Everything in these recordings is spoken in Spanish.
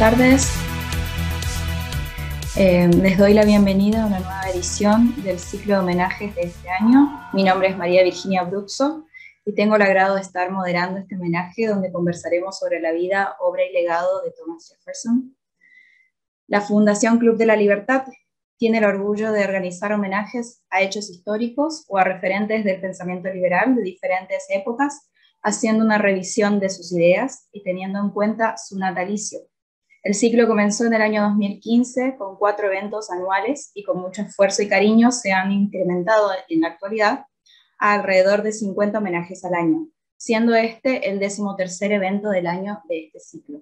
tardes. Les doy la bienvenida a una nueva edición del ciclo de homenajes de este año. Mi nombre es María Virginia Bruxo y tengo el agrado de estar moderando este homenaje donde conversaremos sobre la vida, obra y legado de Thomas Jefferson. La Fundación Club de la Libertad tiene el orgullo de organizar homenajes a hechos históricos o a referentes del pensamiento liberal de diferentes épocas, haciendo una revisión de sus ideas y teniendo en cuenta su natalicio. El ciclo comenzó en el año 2015 con 4 eventos anuales y con mucho esfuerzo y cariño se han incrementado en la actualidad a alrededor de 50 homenajes al año, siendo este el 13º evento del año de este ciclo.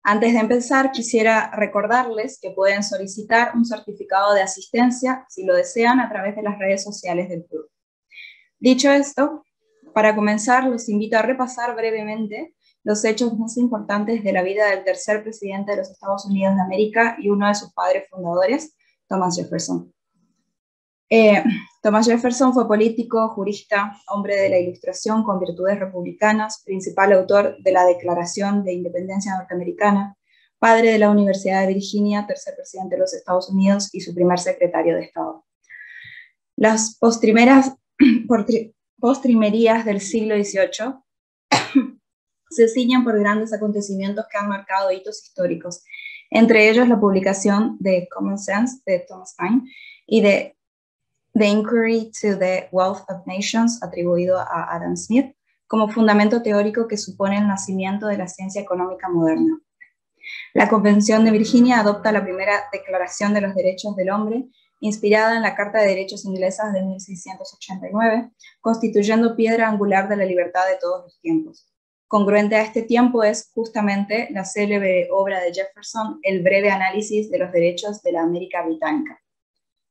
Antes de empezar, quisiera recordarles que pueden solicitar un certificado de asistencia, si lo desean, a través de las redes sociales del club. Dicho esto, para comenzar, los invito a repasar brevemente los hechos más importantes de la vida del tercer presidente de los Estados Unidos de América y uno de sus padres fundadores, Thomas Jefferson. Thomas Jefferson fue político, jurista, hombre de la Ilustración con virtudes republicanas, principal autor de la Declaración de Independencia Norteamericana, padre de la Universidad de Virginia, tercer presidente de los Estados Unidos y su primer secretario de Estado. Las postrimerías del siglo XVIII se ciñen por grandes acontecimientos que han marcado hitos históricos, entre ellos la publicación de Common Sense de Thomas Paine y de The Inquiry to the Wealth of Nations, atribuido a Adam Smith, como fundamento teórico que supone el nacimiento de la ciencia económica moderna. La Convención de Virginia adopta la primera Declaración de los Derechos del Hombre, inspirada en la Carta de Derechos Inglesa de 1689, constituyendo piedra angular de la libertad de todos los tiempos. Congruente a este tiempo es justamente la célebre obra de Jefferson, El breve análisis de los derechos de la América británica.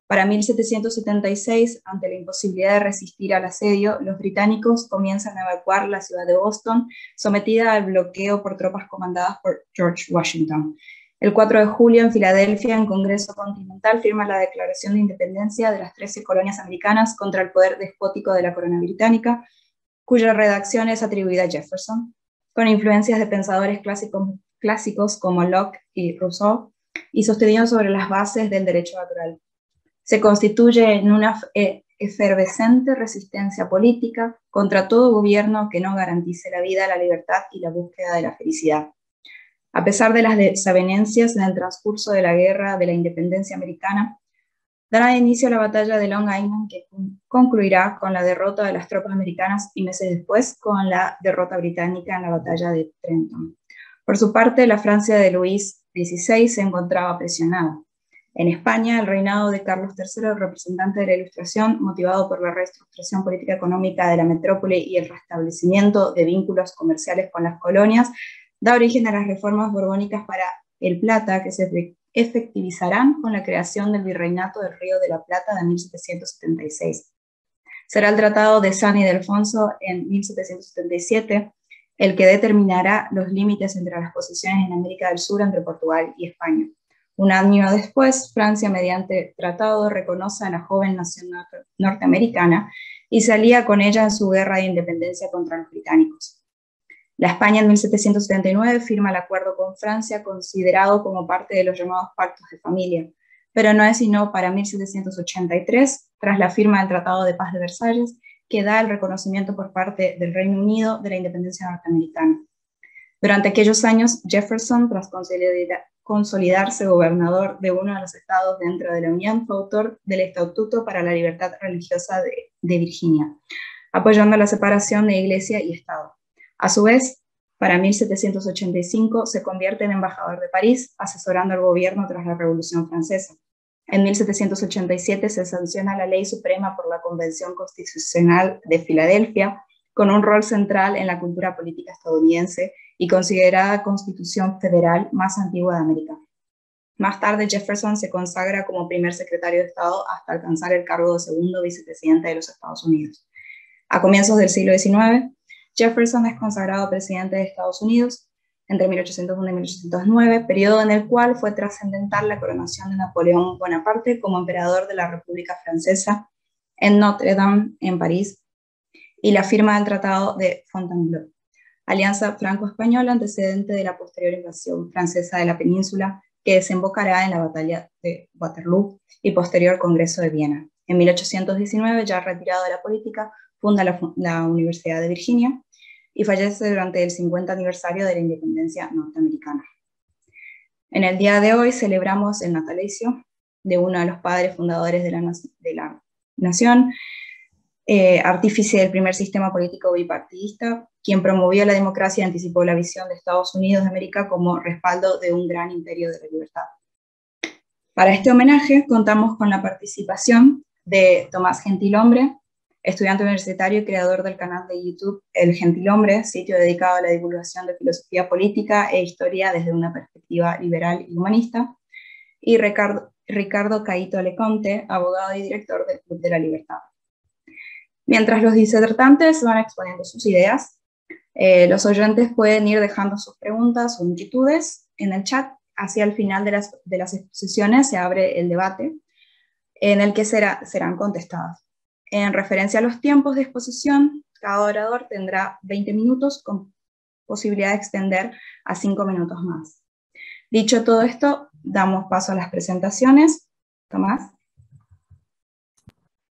Para 1776, ante la imposibilidad de resistir al asedio, los británicos comienzan a evacuar la ciudad de Boston, sometida al bloqueo por tropas comandadas por George Washington. El 4 de julio, en Filadelfia, en Congreso Continental, firma la Declaración de Independencia de las 13 colonias americanas contra el poder despótico de la corona británica, cuya redacción es atribuida a Jefferson, con influencias de pensadores clásicos como Locke y Rousseau, y sostenido sobre las bases del derecho natural. Se constituye en una efervescente resistencia política contra todo gobierno que no garantice la vida, la libertad y la búsqueda de la felicidad. A pesar de las desavenencias en el transcurso de la Guerra de la Independencia Americana, dará inicio a la batalla de Long Island, que concluirá con la derrota de las tropas americanas y meses después con la derrota británica en la batalla de Trenton. Por su parte, la Francia de Luis XVI se encontraba presionada. En España, el reinado de Carlos III, representante de la Ilustración, motivado por la reestructuración política económica de la metrópoli y el restablecimiento de vínculos comerciales con las colonias, da origen a las reformas borbónicas para el Plata, que se efectivizarán con la creación del Virreinato del Río de la Plata de 1776. Será el Tratado de San Ildefonso en 1777 el que determinará los límites entre las posesiones en América del Sur entre Portugal y España. Un año después, Francia, mediante tratado, reconoce a la joven nación norteamericana y se alía con ella en su guerra de independencia contra los británicos. La España en 1779 firma el acuerdo con Francia, considerado como parte de los llamados pactos de familia, pero no es sino para 1783, tras la firma del Tratado de Paz de Versalles, que da el reconocimiento por parte del Reino Unido de la independencia norteamericana. Durante aquellos años, Jefferson, tras consolidarse gobernador de uno de los estados dentro de la Unión, fue autor del Estatuto para la Libertad Religiosa de Virginia, apoyando la separación de Iglesia y Estado. A su vez, para 1785 se convierte en embajador de París, asesorando al gobierno tras la Revolución Francesa. En 1787 se sanciona la Ley Suprema por la Convención Constitucional de Filadelfia, con un rol central en la cultura política estadounidense y considerada constitución federal más antigua de América. Más tarde, Jefferson se consagra como primer secretario de Estado hasta alcanzar el cargo de segundo vicepresidente de los Estados Unidos. A comienzos del siglo XIX, Jefferson es consagrado presidente de Estados Unidos entre 1801 y 1809, periodo en el cual fue trascendental la coronación de Napoleón Bonaparte como emperador de la República Francesa en Notre Dame, en París, y la firma del Tratado de Fontainebleau. alianza franco-española antecedente de la posterior invasión francesa de la península, que desembocará en la batalla de Waterloo y posterior Congreso de Viena. En 1819, ya retirado de la política, funda la Universidad de Virginia y fallece durante el 50 aniversario de la independencia norteamericana. En el día de hoy celebramos el natalicio de uno de los padres fundadores de la nación, artífice del primer sistema político bipartidista, quien promovió la democracia y anticipó la visión de Estados Unidos de América como respaldo de un gran imperio de la libertad. Para este homenaje contamos con la participación de Tomás Gentilhombre, estudiante universitario y creador del canal de YouTube El Gentilhombre, sitio dedicado a la divulgación de filosofía política e historia desde una perspectiva liberal y humanista, y Ricardo Caíto Leconte, abogado y director del Club de la Libertad. Mientras los disertantes van exponiendo sus ideas, los oyentes pueden ir dejando sus preguntas o inquietudes en el chat. Hacia el final de las exposiciones se abre el debate, en el que serán contestadas. En referencia a los tiempos de exposición, cada orador tendrá 20 minutos con posibilidad de extender a 5 minutos más. Dicho todo esto, damos paso a las presentaciones. Tomás.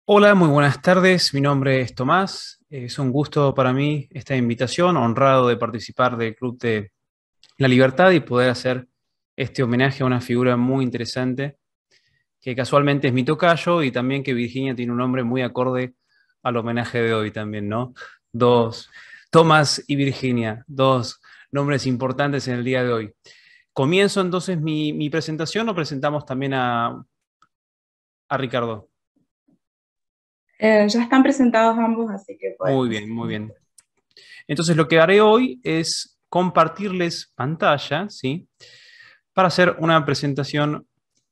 Hola, muy buenas tardes. Mi nombre es Tomás. Es un gusto para mí esta invitación, honrado de participar del Club de la Libertad y poder hacer este homenaje a una figura muy interesante, que casualmente es mi tocayo, y también que Virginia tiene un nombre muy acorde al homenaje de hoy también, ¿no? Tomás y Virginia, dos nombres importantes en el día de hoy. Comienzo entonces mi presentación, o presentamos también a Ricardo. Ya están presentados ambos, así que Muy bien, muy bien. Entonces lo que haré hoy es compartirles pantalla, ¿sí? Para hacer una presentación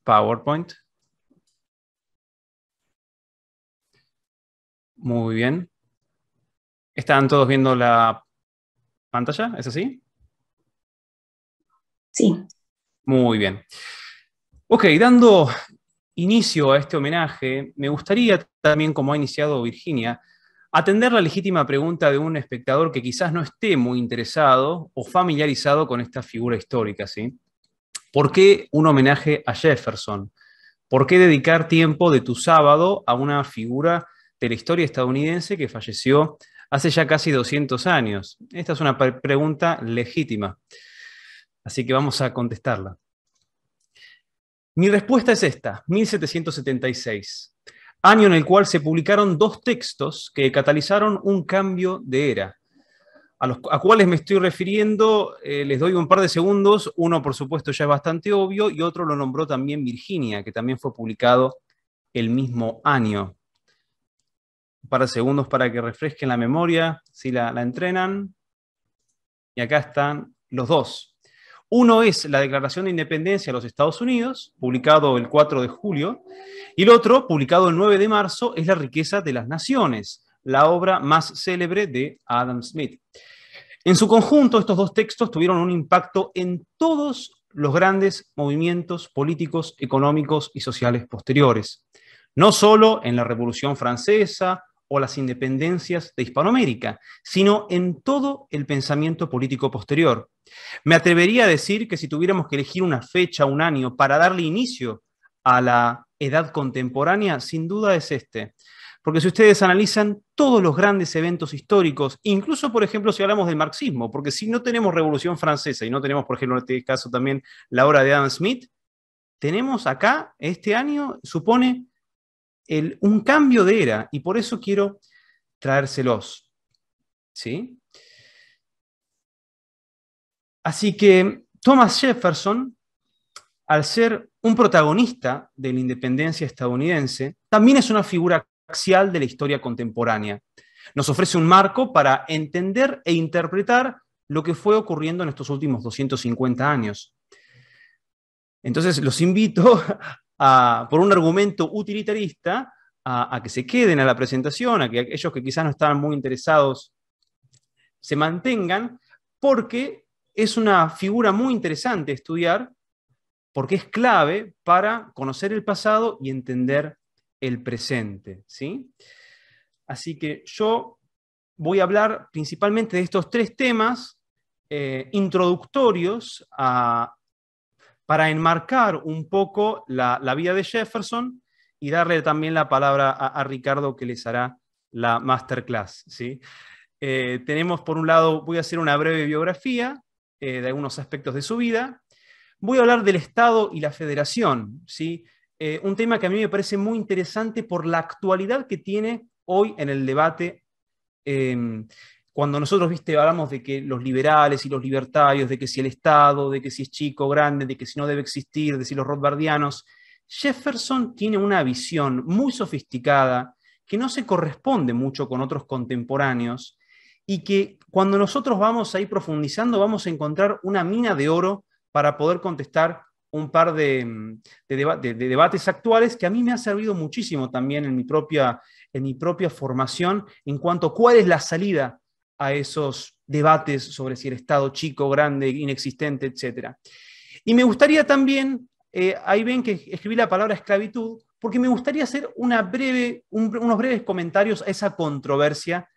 PowerPoint. Muy bien. ¿Están todos viendo la pantalla? ¿Es así? Sí. Muy bien. Ok, dando inicio a este homenaje, me gustaría también, como ha iniciado Virginia, atender la legítima pregunta de un espectador que quizás no esté muy interesado o familiarizado con esta figura histórica, ¿sí? ¿Por qué un homenaje a Jefferson? ¿Por qué dedicar tiempo de tu sábado a una figura de la historia estadounidense que falleció hace ya casi 200 años? Esta es una pregunta legítima, así que vamos a contestarla. Mi respuesta es esta: 1776, año en el cual se publicaron dos textos que catalizaron un cambio de era. A cuáles me estoy refiriendo, les doy un par de segundos. Uno, por supuesto, ya es bastante obvio, y otro lo nombró también Virginia, que también fue publicado el mismo año. Un par de segundos para que refresquen la memoria, si la entrenan. Y acá están los dos. Uno es la Declaración de Independencia de los Estados Unidos, publicado el 4 de julio, y el otro, publicado el 9 de marzo, es La riqueza de las naciones, la obra más célebre de Adam Smith. En su conjunto, estos dos textos tuvieron un impacto en todos los grandes movimientos políticos, económicos y sociales posteriores, no solo en la Revolución Francesa o las independencias de Hispanoamérica, sino en todo el pensamiento político posterior. Me atrevería a decir que si tuviéramos que elegir una fecha, un año, para darle inicio a la edad contemporánea, sin duda es este. Porque si ustedes analizan todos los grandes eventos históricos, incluso, por ejemplo, si hablamos del marxismo, porque si no tenemos Revolución Francesa y no tenemos, por ejemplo, en este caso también la obra de Adam Smith, tenemos acá, este año, supone un cambio de era, y por eso quiero traérselos, ¿sí? Así que Thomas Jefferson, al ser un protagonista de la independencia estadounidense, también es una figura axial de la historia contemporánea. Nos ofrece un marco para entender e interpretar lo que fue ocurriendo en estos últimos 250 años. Entonces los invito, por un argumento utilitarista, a que se queden a la presentación, a que aquellos que quizás no estaban muy interesados se mantengan, porque es una figura muy interesante estudiar, porque es clave para conocer el pasado y entender el presente, ¿sí? Así que yo voy a hablar principalmente de estos tres temas introductorios para enmarcar un poco la vida de Jefferson y darle también la palabra a Ricardo, que les hará la masterclass, ¿sí? Tenemos, por un lado, voy a hacer una breve biografía de algunos aspectos de su vida. Voy a hablar del Estado y la Federación, ¿sí? Un tema que a mí me parece muy interesante por la actualidad que tiene hoy en el debate. Cuando nosotros, hablamos de que los liberales y los libertarios, de que si el Estado, de que si es chico o grande, de que si no debe existir, de si los rothbardianos, Jefferson tiene una visión muy sofisticada que no se corresponde mucho con otros contemporáneos y que cuando nosotros vamos a ir profundizando vamos a encontrar una mina de oro para poder contestar un par de debates actuales que a mí me ha servido muchísimo también en mi propia formación en cuanto a cuál es la salida a esos debates sobre si el Estado chico, grande, inexistente, etc. Y me gustaría también, ahí ven que escribí la palabra esclavitud, porque me gustaría hacer unos breves comentarios a esa controversia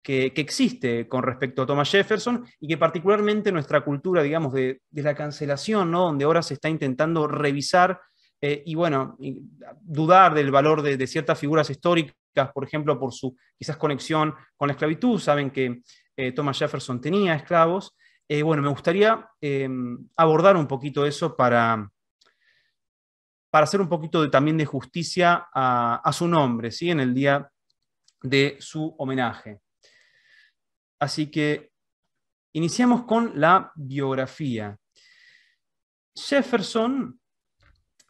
que existe con respecto a Thomas Jefferson y que particularmente nuestra cultura, digamos, de la cancelación, ¿no? Donde ahora se está intentando revisar y dudar del valor de ciertas figuras históricas, por ejemplo, por su quizás conexión con la esclavitud. Saben que Thomas Jefferson tenía esclavos. Me gustaría abordar un poquito eso para hacer un poquito también de justicia a su nombre, ¿sí? En el día de su homenaje. Así que iniciamos con la biografía. Jefferson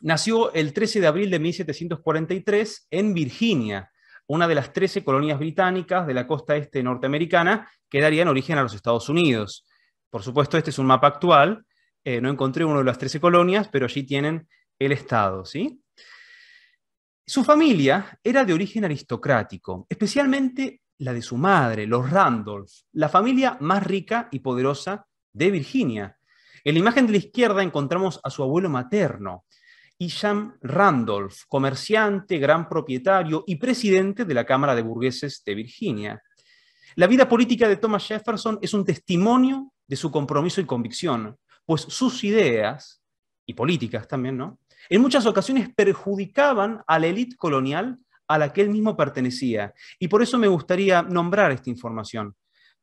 nació el 13 de abril de 1743 en Virginia, una de las 13 colonias británicas de la costa este norteamericana que darían origen a los Estados Unidos. Por supuesto, este es un mapa actual. No encontré uno de las 13 colonias, pero allí tienen el estado, ¿sí? Su familia era de origen aristocrático, especialmente la de su madre, los Randolph, la familia más rica y poderosa de Virginia. En la imagen de la izquierda encontramos a su abuelo materno, Isham Randolph, comerciante, gran propietario y presidente de la Cámara de Burgueses de Virginia. La vida política de Thomas Jefferson es un testimonio de su compromiso y convicción, pues sus ideas, y políticas también, ¿no?, en muchas ocasiones perjudicaban a la élite colonial a la que él mismo pertenecía. Y por eso me gustaría nombrar esta información,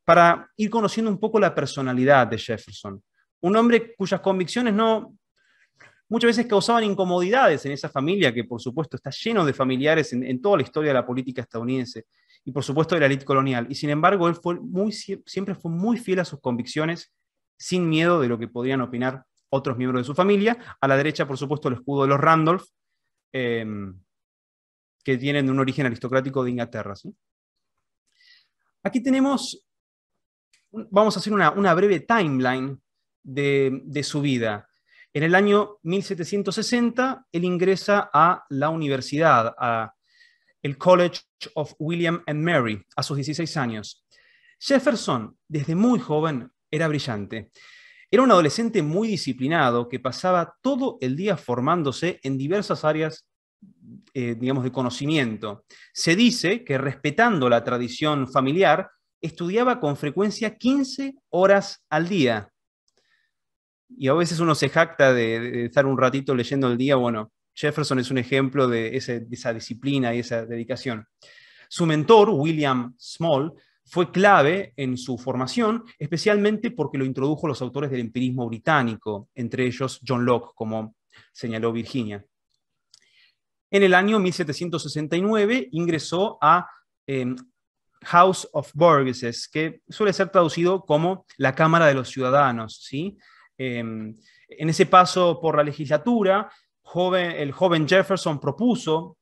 para ir conociendo un poco la personalidad de Jefferson. Un hombre cuyas convicciones muchas veces causaban incomodidades en esa familia, que por supuesto está lleno de familiares en toda la historia de la política estadounidense, y por supuesto de la élite colonial. Y sin embargo, él siempre fue muy fiel a sus convicciones, sin miedo de lo que podrían opinar otros miembros de su familia. A la derecha, por supuesto, el escudo de los Randolph, que tienen un origen aristocrático de Inglaterra, ¿sí? Aquí vamos a hacer una breve timeline de su vida. En el año 1760, él ingresa a la universidad, a el College of William and Mary, a sus 16 años. Jefferson, desde muy joven, era brillante. Era un adolescente muy disciplinado que pasaba todo el día formándose en diversas áreas, digamos, de conocimiento. Se dice que, respetando la tradición familiar, estudiaba con frecuencia 15 horas al día. Y a veces uno se jacta de estar un ratito leyendo el día. Bueno, Jefferson es un ejemplo de esa disciplina y esa dedicación. Su mentor, William Small, fue clave en su formación, especialmente porque lo introdujo los autores del empirismo británico, entre ellos John Locke, como señaló Virginia. En el año 1769 ingresó a House of Burgesses, que suele ser traducido como la Cámara de los Ciudadanos, ¿sí? En ese paso por la legislatura, el joven Jefferson propuso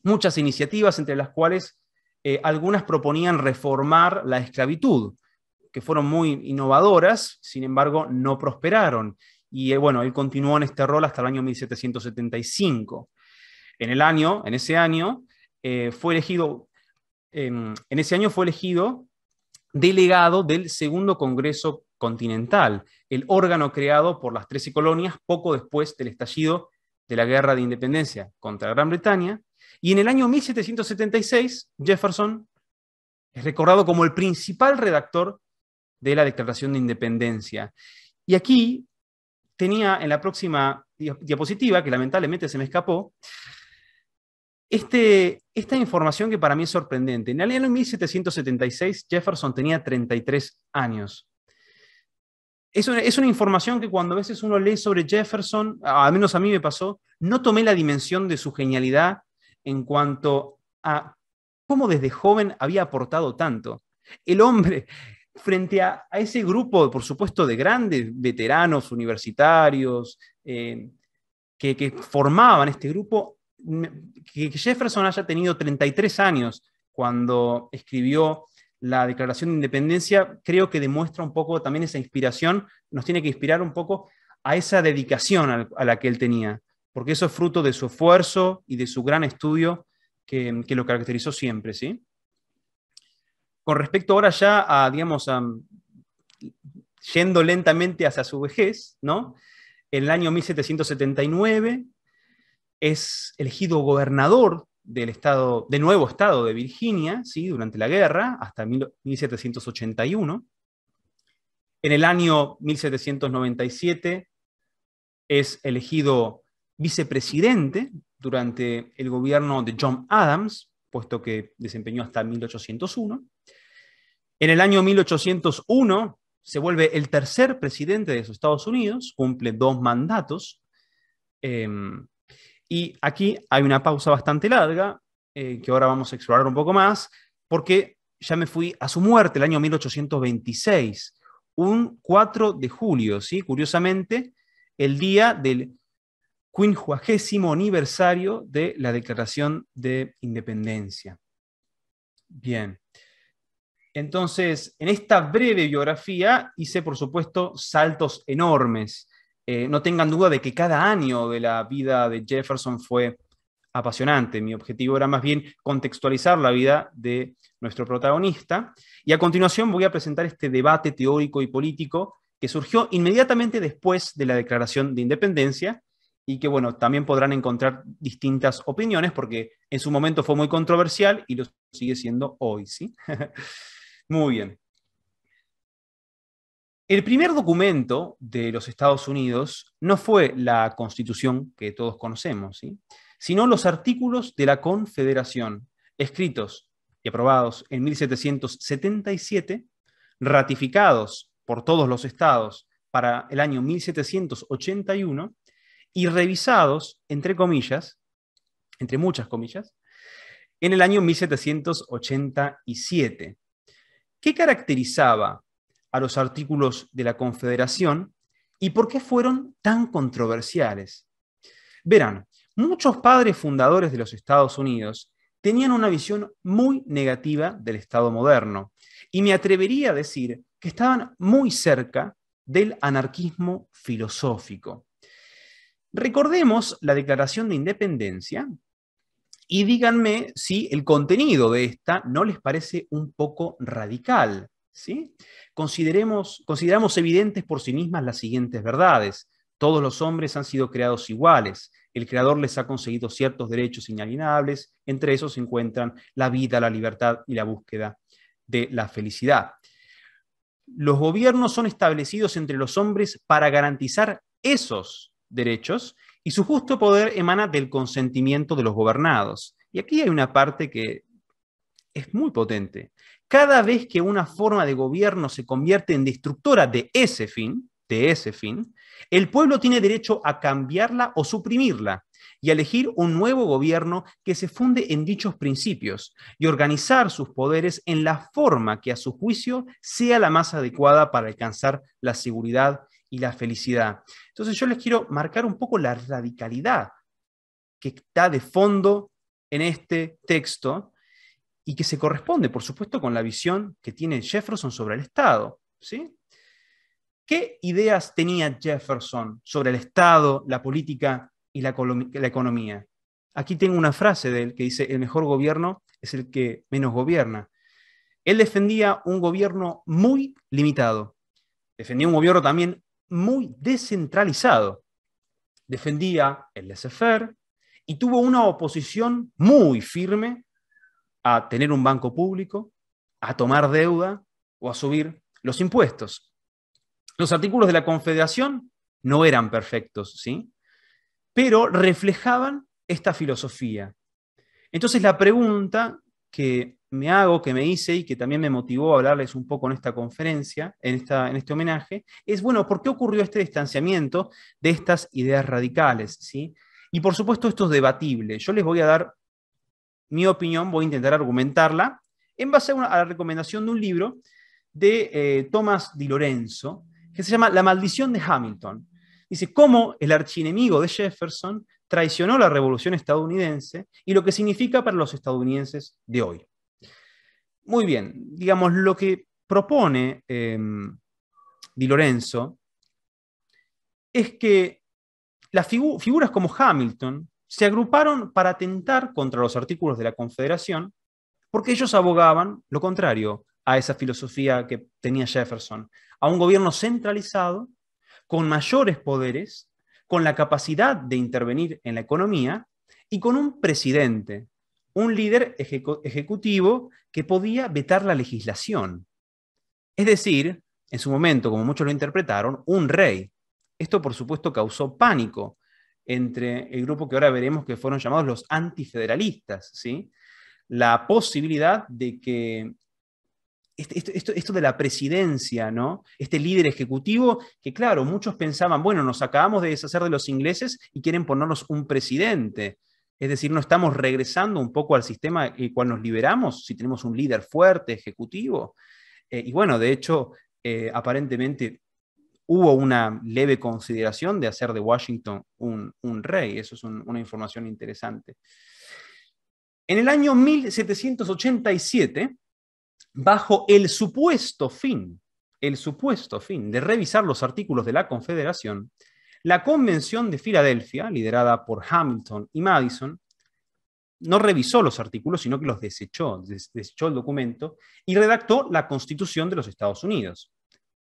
muchas iniciativas, entre las cuales algunas proponían reformar la esclavitud, que fueron muy innovadoras, sin embargo no prosperaron. Y él continuó en este rol hasta el año 1775. En ese año fue elegido delegado del Segundo Congreso Continental, el órgano creado por las 13 colonias poco después del estallido de la Guerra de Independencia contra Gran Bretaña. Y en el año 1776, Jefferson Es recordado como el principal redactor de la Declaración de Independencia. Y aquí tenía en la próxima diapositiva, que lamentablemente se me escapó, esta información que para mí es sorprendente. En el año 1776, Jefferson tenía 33 años. Es una información que cuando a veces uno lee sobre Jefferson, al menos a mí me pasó, no tomé la dimensión de su genialidad en cuanto a cómo desde joven había aportado tanto. El hombre, frente a ese grupo, por supuesto, de grandes veteranos universitarios que formaban este grupo, que Jefferson haya tenido 33 años cuando escribió la Declaración de Independencia, creo que demuestra un poco también esa inspiración, nos tiene que inspirar un poco a esa dedicación a la que él tenía, porque eso es fruto de su esfuerzo y de su gran estudio que lo caracterizó siempre, ¿sí? Con respecto ahora ya a, digamos, yendo lentamente hacia su vejez, ¿no? En el año 1779 es elegido gobernador del nuevo estado de Virginia, ¿sí? Durante la guerra, hasta 1781. En el año 1797 es elegido vicepresidente durante el gobierno de John Adams, puesto que desempeñó hasta 1801. En el año 1801 se vuelve el tercer presidente de los Estados Unidos, cumple 2 mandatos. Y aquí hay una pausa bastante larga, que ahora vamos a explorar un poco más, porque ya me fui a su muerte, el año 1826, un 4 de julio, ¿sí? Curiosamente, el día del 50º aniversario de la Declaración de Independencia. Bien. Entonces, en esta breve biografía hice, por supuesto, saltos enormes. No tengan duda de que cada año de la vida de Jefferson fue apasionante. Mi objetivo era más bien contextualizar la vida de nuestro protagonista. Y a continuación voy a presentar este debate teórico y político que surgió inmediatamente después de la Declaración de Independencia y que, bueno, también podrán encontrar distintas opiniones porque en su momento fue muy controversial y lo sigue siendo hoy, ¿sí? Muy bien. El primer documento de los Estados Unidos no fue la Constitución que todos conocemos, ¿sí? Sino los artículos de la Confederación, escritos y aprobados en 1777, ratificados por todos los estados para el año 1781 y revisados, entre comillas, entre muchas comillas, en el año 1787. ¿Qué caracterizaba a los artículos de la Confederación y por qué fueron tan controversiales? Verán, muchos padres fundadores de los Estados Unidos tenían una visión muy negativa del Estado moderno y me atrevería a decir que estaban muy cerca del anarquismo filosófico. Recordemos la Declaración de Independencia y díganme si el contenido de esta no les parece un poco radical, ¿sí? Consideramos evidentes por sí mismas las siguientes verdades. Todos los hombres han sido creados iguales. El Creador les ha conseguido ciertos derechos inalienables. Entre esos se encuentran la vida, la libertad y la búsqueda de la felicidad. Los gobiernos son establecidos entre los hombres para garantizar esos derechos y su justo poder emana del consentimiento de los gobernados. Y aquí hay una parte que es muy potente. Cada vez que una forma de gobierno se convierte en destructora de ese fin, el pueblo tiene derecho a cambiarla o suprimirla y a elegir un nuevo gobierno que se funde en dichos principios y organizar sus poderes en la forma que a su juicio sea la más adecuada para alcanzar la seguridad y la felicidad. Entonces yo les quiero marcar un poco la radicalidad que está de fondo en este texto y que se corresponde, por supuesto, con la visión que tiene Jefferson sobre el Estado, ¿sí? ¿Qué ideas tenía Jefferson sobre el Estado, la política y la economía? Aquí tengo una frase de él que dice: el mejor gobierno es el que menos gobierna. Él defendía un gobierno muy limitado, defendía un gobierno también muy descentralizado, defendía el laissez-faire y tuvo una oposición muy firme a tener un banco público a tomar deuda o a subir los impuestos. Los artículos de la Confederación no eran perfectos, ¿sí? Pero reflejaban esta filosofía. Entonces la pregunta que me hago, que me hice y que también me motivó a hablarles un poco en esta conferencia, en este homenaje, es, bueno, ¿por qué ocurrió este distanciamiento de estas ideas radicales? ¿Sí? Y por supuesto esto es debatible. Yo les voy a dar mi opinión, voy a intentar argumentarla en base a la recomendación de un libro de Tomás Di Lorenzo, que se llama La maldición de Hamilton. Dice, cómo el archienemigo de Jefferson traicionó la revolución estadounidense y lo que significa para los estadounidenses de hoy. Muy bien, digamos, lo que propone Di Lorenzo es que las figuras como Hamilton se agruparon para atentar contra los artículos de la Confederación porque ellos abogaban lo contrario a esa filosofía que tenía Jefferson, a un gobierno centralizado, con mayores poderes, con la capacidad de intervenir en la economía y con un presidente, un líder ejecutivo que podía vetar la legislación. Es decir, en su momento, como muchos lo interpretaron, un rey. Esto, por supuesto, causó pánico entre el grupo que ahora veremos que fueron llamados los antifederalistas, ¿sí? La posibilidad de que esto de la presidencia, ¿no? Este líder ejecutivo, que claro, muchos pensaban, bueno, nos acabamos de deshacer de los ingleses y quieren ponernos un presidente. Es decir, no estamos regresando un poco al sistema el cual nos liberamos si tenemos un líder fuerte, ejecutivo. Y bueno, de hecho, aparentemente hubo una leve consideración de hacer de Washington un rey. Eso es una información interesante. En el año 1787, bajo el supuesto fin de revisar los artículos de la Confederación, la Convención de Filadelfia, liderada por Hamilton y Madison, no revisó los artículos, sino que los desechó el documento y redactó la Constitución de los Estados Unidos.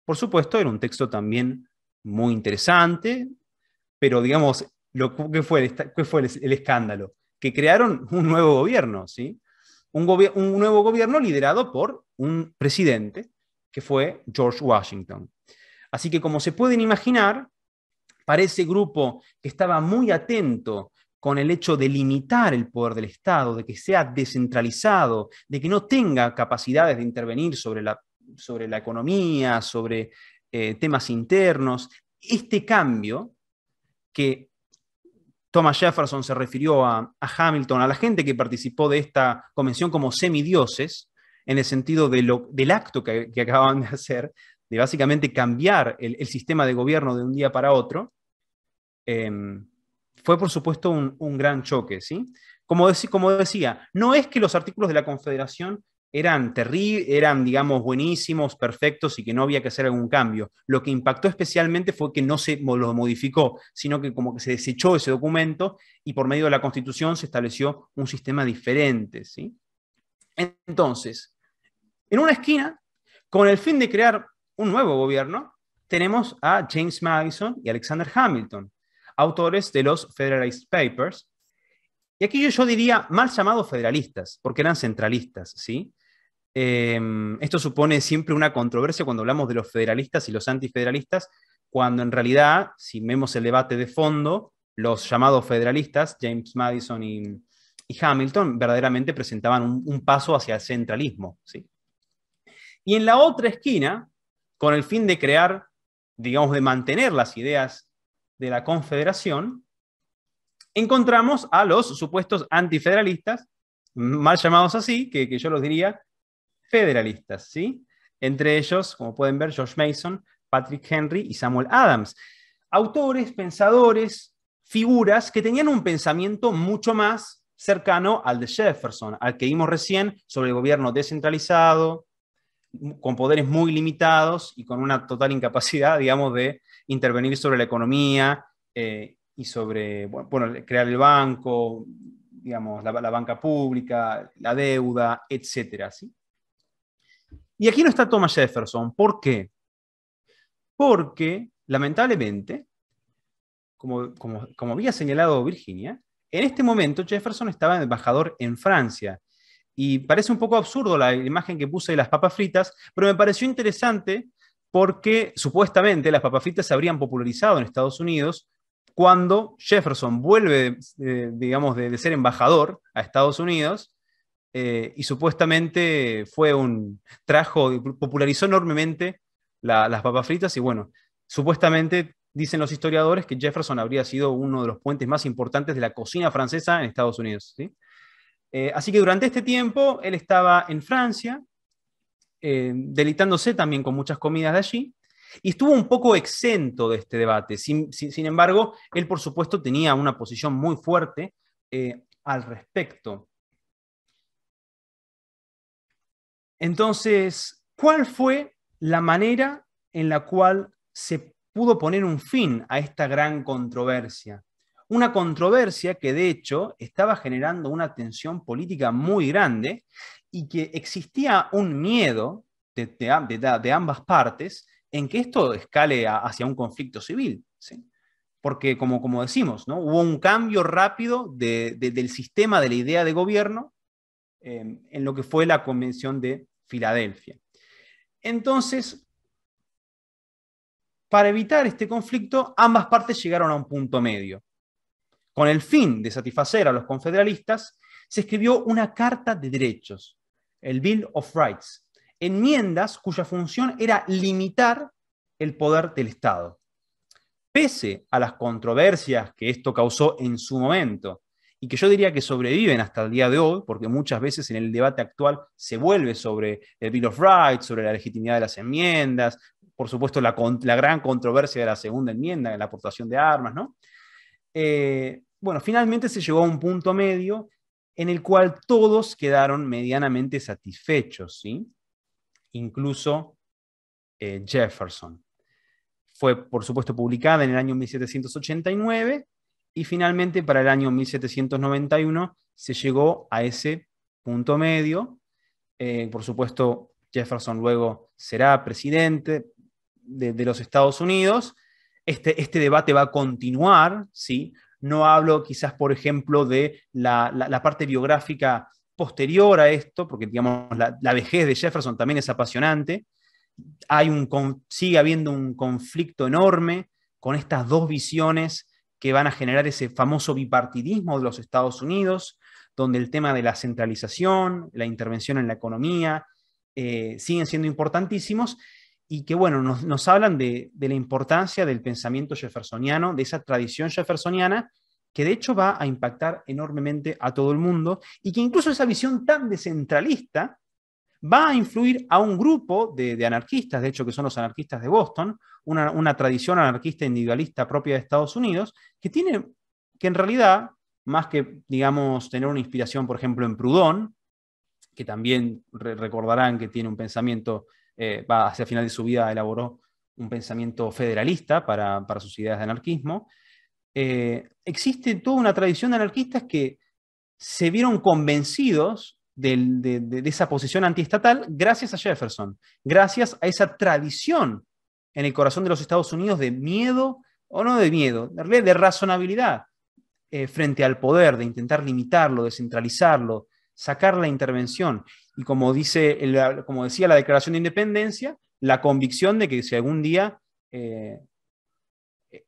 Por supuesto, era un texto también muy interesante, pero digamos, ¿qué fue el escándalo? Que crearon un nuevo gobierno, ¿sí? Un nuevo gobierno liderado por un presidente, que fue George Washington. Así que, como se pueden imaginar, para ese grupo que estaba muy atento con el hecho de limitar el poder del Estado, de que sea descentralizado, de que no tenga capacidades de intervenir sobre la economía, sobre temas internos, este cambio que Thomas Jefferson se refirió a Hamilton, a la gente que participó de esta convención como semidioses, en el sentido del acto que acababan de hacer, de básicamente cambiar el sistema de gobierno de un día para otro, fue por supuesto un gran choque, ¿sí? Como decía, no es que los artículos de la Confederación eran digamos, buenísimos, perfectos y que no había que hacer algún cambio. Lo que impactó especialmente fue que no se lo modificó, sino que como que se desechó ese documento y por medio de la Constitución se estableció un sistema diferente, ¿sí? Entonces, en una esquina, con el fin de crear un nuevo gobierno, tenemos a James Madison y Alexander Hamilton, autores de los Federalist Papers. Y aquí yo diría mal llamados federalistas, porque eran centralistas, ¿sí? Esto supone siempre una controversia cuando hablamos de los federalistas y los antifederalistas, cuando en realidad, si vemos el debate de fondo, los llamados federalistas, James Madison y Hamilton, verdaderamente presentaban un paso hacia el centralismo, ¿sí? Y en la otra esquina, con el fin de crear, digamos, de mantener las ideas de la Confederación, encontramos a los supuestos antifederalistas, mal llamados así, que yo los diría federalistas, ¿sí? Entre ellos, como pueden ver, George Mason, Patrick Henry y Samuel Adams. Autores, pensadores, figuras que tenían un pensamiento mucho más cercano al de Jefferson, al que vimos recién sobre el gobierno descentralizado, con poderes muy limitados y con una total incapacidad, digamos, de intervenir sobre la economía y sobre, bueno, crear el banco, digamos, la banca pública, la deuda, etcétera, ¿sí? Y aquí no está Thomas Jefferson. ¿Por qué? Porque, lamentablemente, como había señalado Virginia, en este momento Jefferson estaba embajador en Francia. Y parece un poco absurdo la imagen que puse de las papas fritas, pero me pareció interesante porque supuestamente las papas fritas se habrían popularizado en Estados Unidos cuando Jefferson vuelve, digamos, de ser embajador a Estados Unidos, y supuestamente popularizó enormemente las papas fritas, y bueno, supuestamente dicen los historiadores que Jefferson habría sido uno de los puentes más importantes de la cocina francesa en Estados Unidos, ¿sí? Así que durante este tiempo él estaba en Francia, deleitándose también con muchas comidas de allí, y estuvo un poco exento de este debate. Sin embargo, él por supuesto tenía una posición muy fuerte al respecto. Entonces, ¿cuál fue la manera en la cual se pudo poner un fin a esta gran controversia? Una controversia que de hecho estaba generando una tensión política muy grande y que existía un miedo de ambas partes en que esto escale hacia un conflicto civil, ¿sí? Porque como decimos, ¿no? Hubo un cambio rápido del sistema, de la idea de gobierno, en lo que fue la Convención de Filadelfia. Entonces, para evitar este conflicto, ambas partes llegaron a un punto medio. Con el fin de satisfacer a los confederalistas, se escribió una Carta de Derechos, el Bill of Rights, enmiendas cuya función era limitar el poder del Estado. Pese a las controversias que esto causó en su momento, y que yo diría que sobreviven hasta el día de hoy, porque muchas veces en el debate actual se vuelve sobre el Bill of Rights, sobre la legitimidad de las enmiendas, por supuesto la gran controversia de la segunda enmienda, de la aportación de armas, ¿no? Bueno, finalmente se llegó a un punto medio en el cual todos quedaron medianamente satisfechos, ¿sí? Incluso Jefferson. Fue, por supuesto, publicada en el año 1789 y finalmente para el año 1791 se llegó a ese punto medio. Por supuesto, Jefferson luego será presidente de los Estados Unidos. Este debate va a continuar, ¿sí? No hablo quizás, por ejemplo, de la parte biográfica posterior a esto, porque digamos, la vejez de Jefferson también es apasionante. Sigue habiendo un conflicto enorme con estas dos visiones que van a generar ese famoso bipartidismo de los Estados Unidos, donde el tema de la centralización, la intervención en la economía, siguen siendo importantísimos, y que, bueno, nos hablan de la importancia del pensamiento jeffersoniano, de esa tradición jeffersoniana, que de hecho va a impactar enormemente a todo el mundo, y que incluso esa visión tan descentralista va a influir a un grupo de anarquistas, de hecho que son los anarquistas de Boston, una tradición anarquista individualista propia de Estados Unidos, que en realidad, más que, digamos, tener una inspiración, por ejemplo, en Proudhon, que también recordarán que tiene un pensamiento, hacia el final de su vida elaboró un pensamiento federalista para sus ideas de anarquismo, existe toda una tradición de anarquistas que se vieron convencidos de esa posición antiestatal gracias a Jefferson, gracias a esa tradición en el corazón de los Estados Unidos de miedo, o no de miedo, en realidad de razonabilidad frente al poder, de intentar limitarlo, descentralizarlo, sacar la intervención. Y como decía la Declaración de Independencia, la convicción de que si algún día,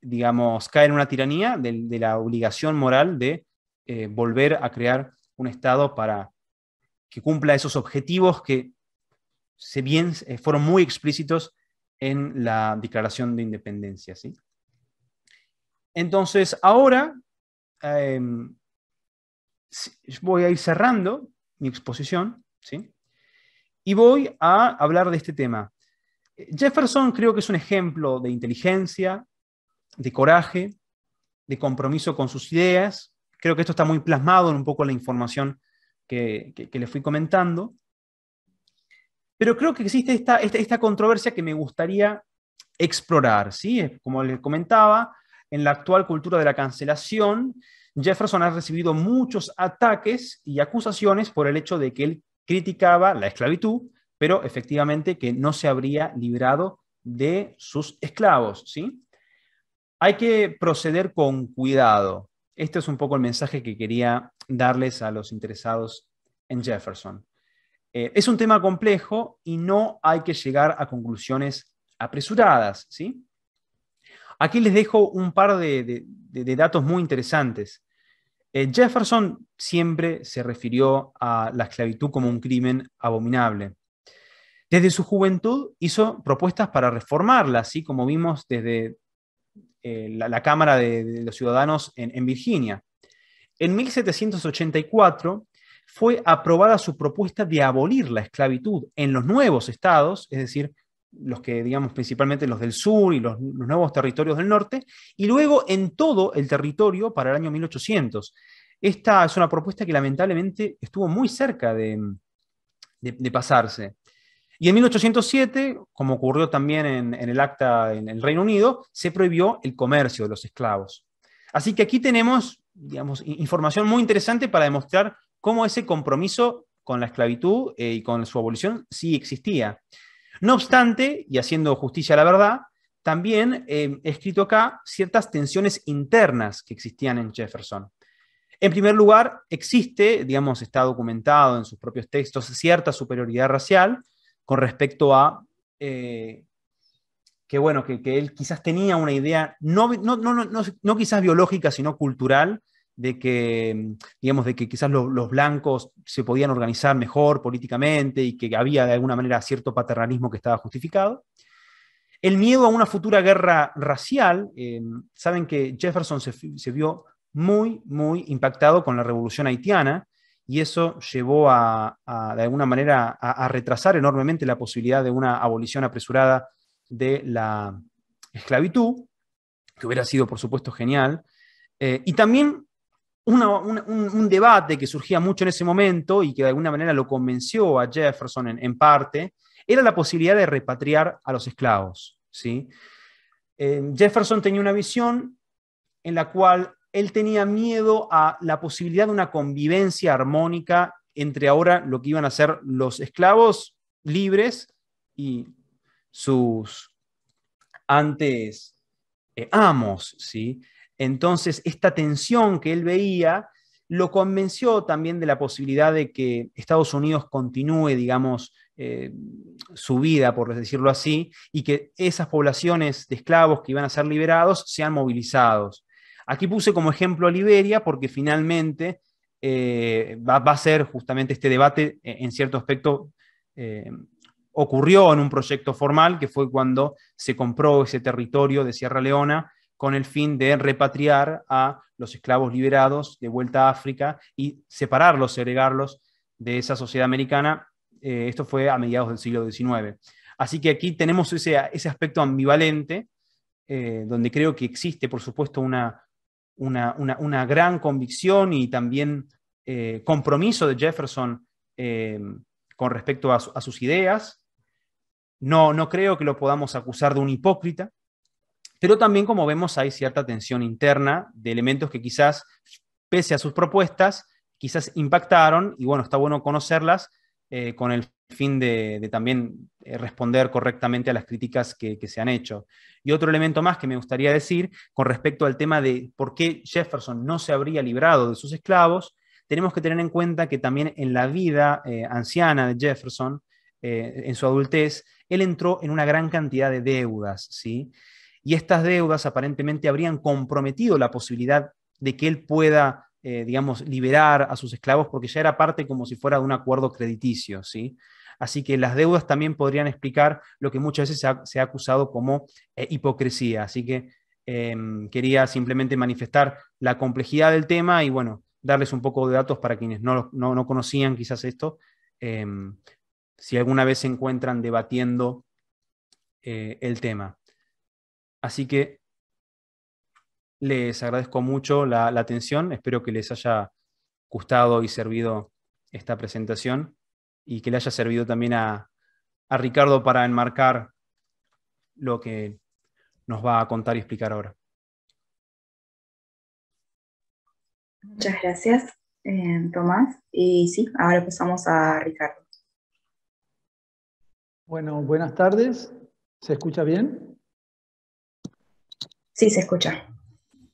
digamos, cae en una tiranía, de la obligación moral de volver a crear un Estado para que cumpla esos objetivos que, si bien fueron muy explícitos en la Declaración de Independencia, ¿sí? Entonces, ahora voy a ir cerrando mi exposición, ¿sí? Y voy a hablar de este tema. Jefferson creo que es un ejemplo de inteligencia, de coraje, de compromiso con sus ideas. Creo que esto está muy plasmado en un poco la información que les fui comentando. Pero creo que existe esta controversia que me gustaría explorar, ¿sí? Como les comentaba, en la actual cultura de la cancelación, Jefferson ha recibido muchos ataques y acusaciones por el hecho de que él criticaba la esclavitud, pero efectivamente que no se habría librado de sus esclavos, ¿sí? Hay que proceder con cuidado. Este es un poco el mensaje que quería darles a los interesados en Jefferson. Es un tema complejo y no hay que llegar a conclusiones apresuradas, ¿sí? Aquí les dejo un par de datos muy interesantes. Jefferson siempre se refirió a la esclavitud como un crimen abominable. Desde su juventud hizo propuestas para reformarla, así como vimos desde la Cámara de los Ciudadanos en Virginia. En 1784 fue aprobada su propuesta de abolir la esclavitud en los nuevos estados, es decir, los que, digamos, principalmente los del sur y los nuevos territorios del norte, y luego en todo el territorio para el año 1800. Esta es una propuesta que lamentablemente estuvo muy cerca de pasarse. Y en 1807, como ocurrió también en el acta en el Reino Unido, se prohibió el comercio de los esclavos. Así que aquí tenemos, digamos, información muy interesante para demostrar cómo ese compromiso con la esclavitud y con su abolición sí existía. No obstante, y haciendo justicia a la verdad, también he escrito acá ciertas tensiones internas que existían en Jefferson. En primer lugar, existe, digamos, está documentado en sus propios textos, cierta superioridad racial con respecto a que, bueno, que él quizás tenía una idea, no quizás biológica, sino cultural, de que, digamos, de que quizás los blancos se podían organizar mejor políticamente y que había de alguna manera cierto paternalismo que estaba justificado. El miedo a una futura guerra racial, saben que Jefferson se vio muy, muy impactado con la revolución haitiana, y eso llevó de alguna manera a retrasar enormemente la posibilidad de una abolición apresurada de la esclavitud, que hubiera sido, por supuesto, genial. Y también un debate que surgía mucho en ese momento y que de alguna manera lo convenció a Jefferson en parte, era la posibilidad de repatriar a los esclavos, ¿sí? Jefferson tenía una visión en la cual él tenía miedo a la posibilidad de una convivencia armónica entre ahora lo que iban a ser los esclavos libres y sus antes amos, ¿sí? Entonces, esta tensión que él veía lo convenció también de la posibilidad de que Estados Unidos continúe, digamos, su vida, por decirlo así, y que esas poblaciones de esclavos que iban a ser liberados sean movilizados. Aquí puse como ejemplo a Liberia porque finalmente va a ser justamente este debate en cierto aspecto ocurrió en un proyecto formal que fue cuando se compró ese territorio de Sierra Leona con el fin de repatriar a los esclavos liberados de vuelta a África y separarlos, segregarlos de esa sociedad americana. Esto fue a mediados del siglo XIX. Así que aquí tenemos ese aspecto ambivalente, donde creo que existe, por supuesto, una gran convicción y también compromiso de Jefferson con respecto a sus ideas. No creo que lo podamos acusar de un hipócrita, pero también, como vemos, hay cierta tensión interna de elementos que quizás, pese a sus propuestas, quizás impactaron, y bueno, está bueno conocerlas con el fin de también responder correctamente a las críticas que se han hecho. Y otro elemento más que me gustaría decir con respecto al tema de por qué Jefferson no se habría librado de sus esclavos, tenemos que tener en cuenta que también en la vida anciana de Jefferson, en su adultez, él entró en una gran cantidad de deudas, ¿sí? Y estas deudas aparentemente habrían comprometido la posibilidad de que él pueda, digamos, liberar a sus esclavos, porque ya era parte como si fuera de un acuerdo crediticio, ¿sí? Así que las deudas también podrían explicar lo que muchas veces se ha acusado como hipocresía. Así que quería simplemente manifestar la complejidad del tema y, bueno, darles un poco de datos para quienes no conocían quizás esto, si alguna vez se encuentran debatiendo el tema. Así que les agradezco mucho la atención, espero que les haya gustado y servido esta presentación y que le haya servido también a Ricardo para enmarcar lo que nos va a contar y explicar ahora. Muchas gracias, Tomás. Y sí, ahora pasamos a Ricardo. Bueno, buenas tardes. ¿Se escucha bien? Sí, se escucha.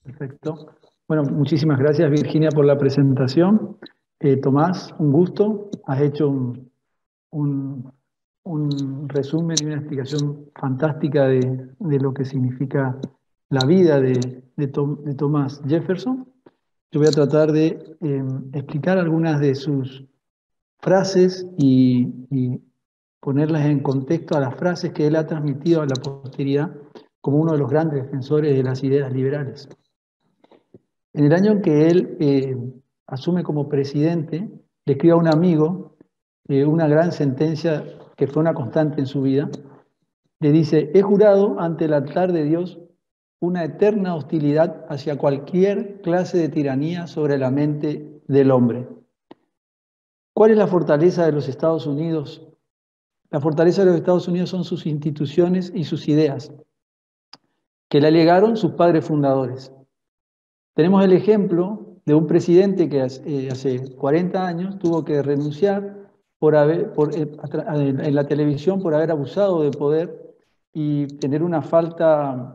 Perfecto. Bueno, muchísimas gracias, Virginia, por la presentación. Tomás, un gusto. Has hecho un resumen y una explicación fantástica de lo que significa la vida de Thomas Jefferson. Yo voy a tratar de explicar algunas de sus frases y ponerlas en contexto a las frases que él ha transmitido a la posteridad como uno de los grandes defensores de las ideas liberales. En el año en que él asume como presidente, le escribe a un amigo una gran sentencia que fue una constante en su vida. Le dice: he jurado ante el altar de Dios una eterna hostilidad hacia cualquier clase de tiranía sobre la mente del hombre. ¿Cuál es la fortaleza de los Estados Unidos? La fortaleza de los Estados Unidos son sus instituciones y sus ideas, que la legaron sus padres fundadores. Tenemos el ejemplo de un presidente que hace 40 años tuvo que renunciar en la televisión por haber abusado de poder y tener una falta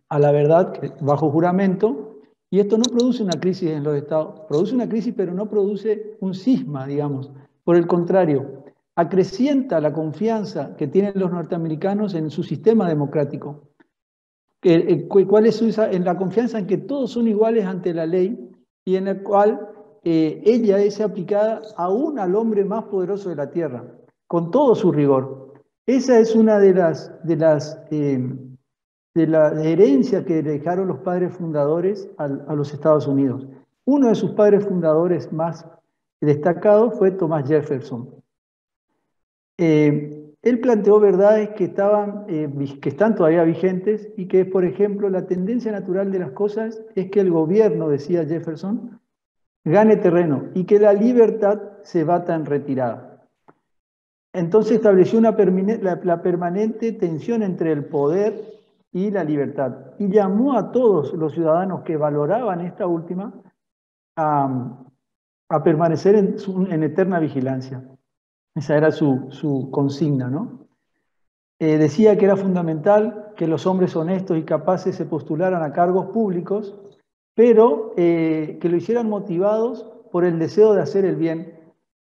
a la verdad bajo juramento. Y esto no produce una crisis en los estados, produce una crisis, pero no produce un cisma, digamos. Por el contrario, acrecienta la confianza que tienen los norteamericanos en su sistema democrático. ¿Cuál es en la confianza en que todos son iguales ante la ley y en la cual ella es aplicada aún al hombre más poderoso de la tierra, con todo su rigor? Esa es una de la herencia que dejaron los padres fundadores a los Estados Unidos. Uno de sus padres fundadores más destacados fue Thomas Jefferson. Él planteó verdades que están todavía vigentes y que, por ejemplo, la tendencia natural de las cosas es que el gobierno, decía Jefferson, gane terreno y que la libertad se bata en retirada. Entonces estableció la permanente tensión entre el poder y la libertad y llamó a todos los ciudadanos que valoraban esta última a permanecer en eterna vigilancia. Esa era su consigna, ¿no? Decía que era fundamental que los hombres honestos y capaces se postularan a cargos públicos, pero que lo hicieran motivados por el deseo de hacer el bien.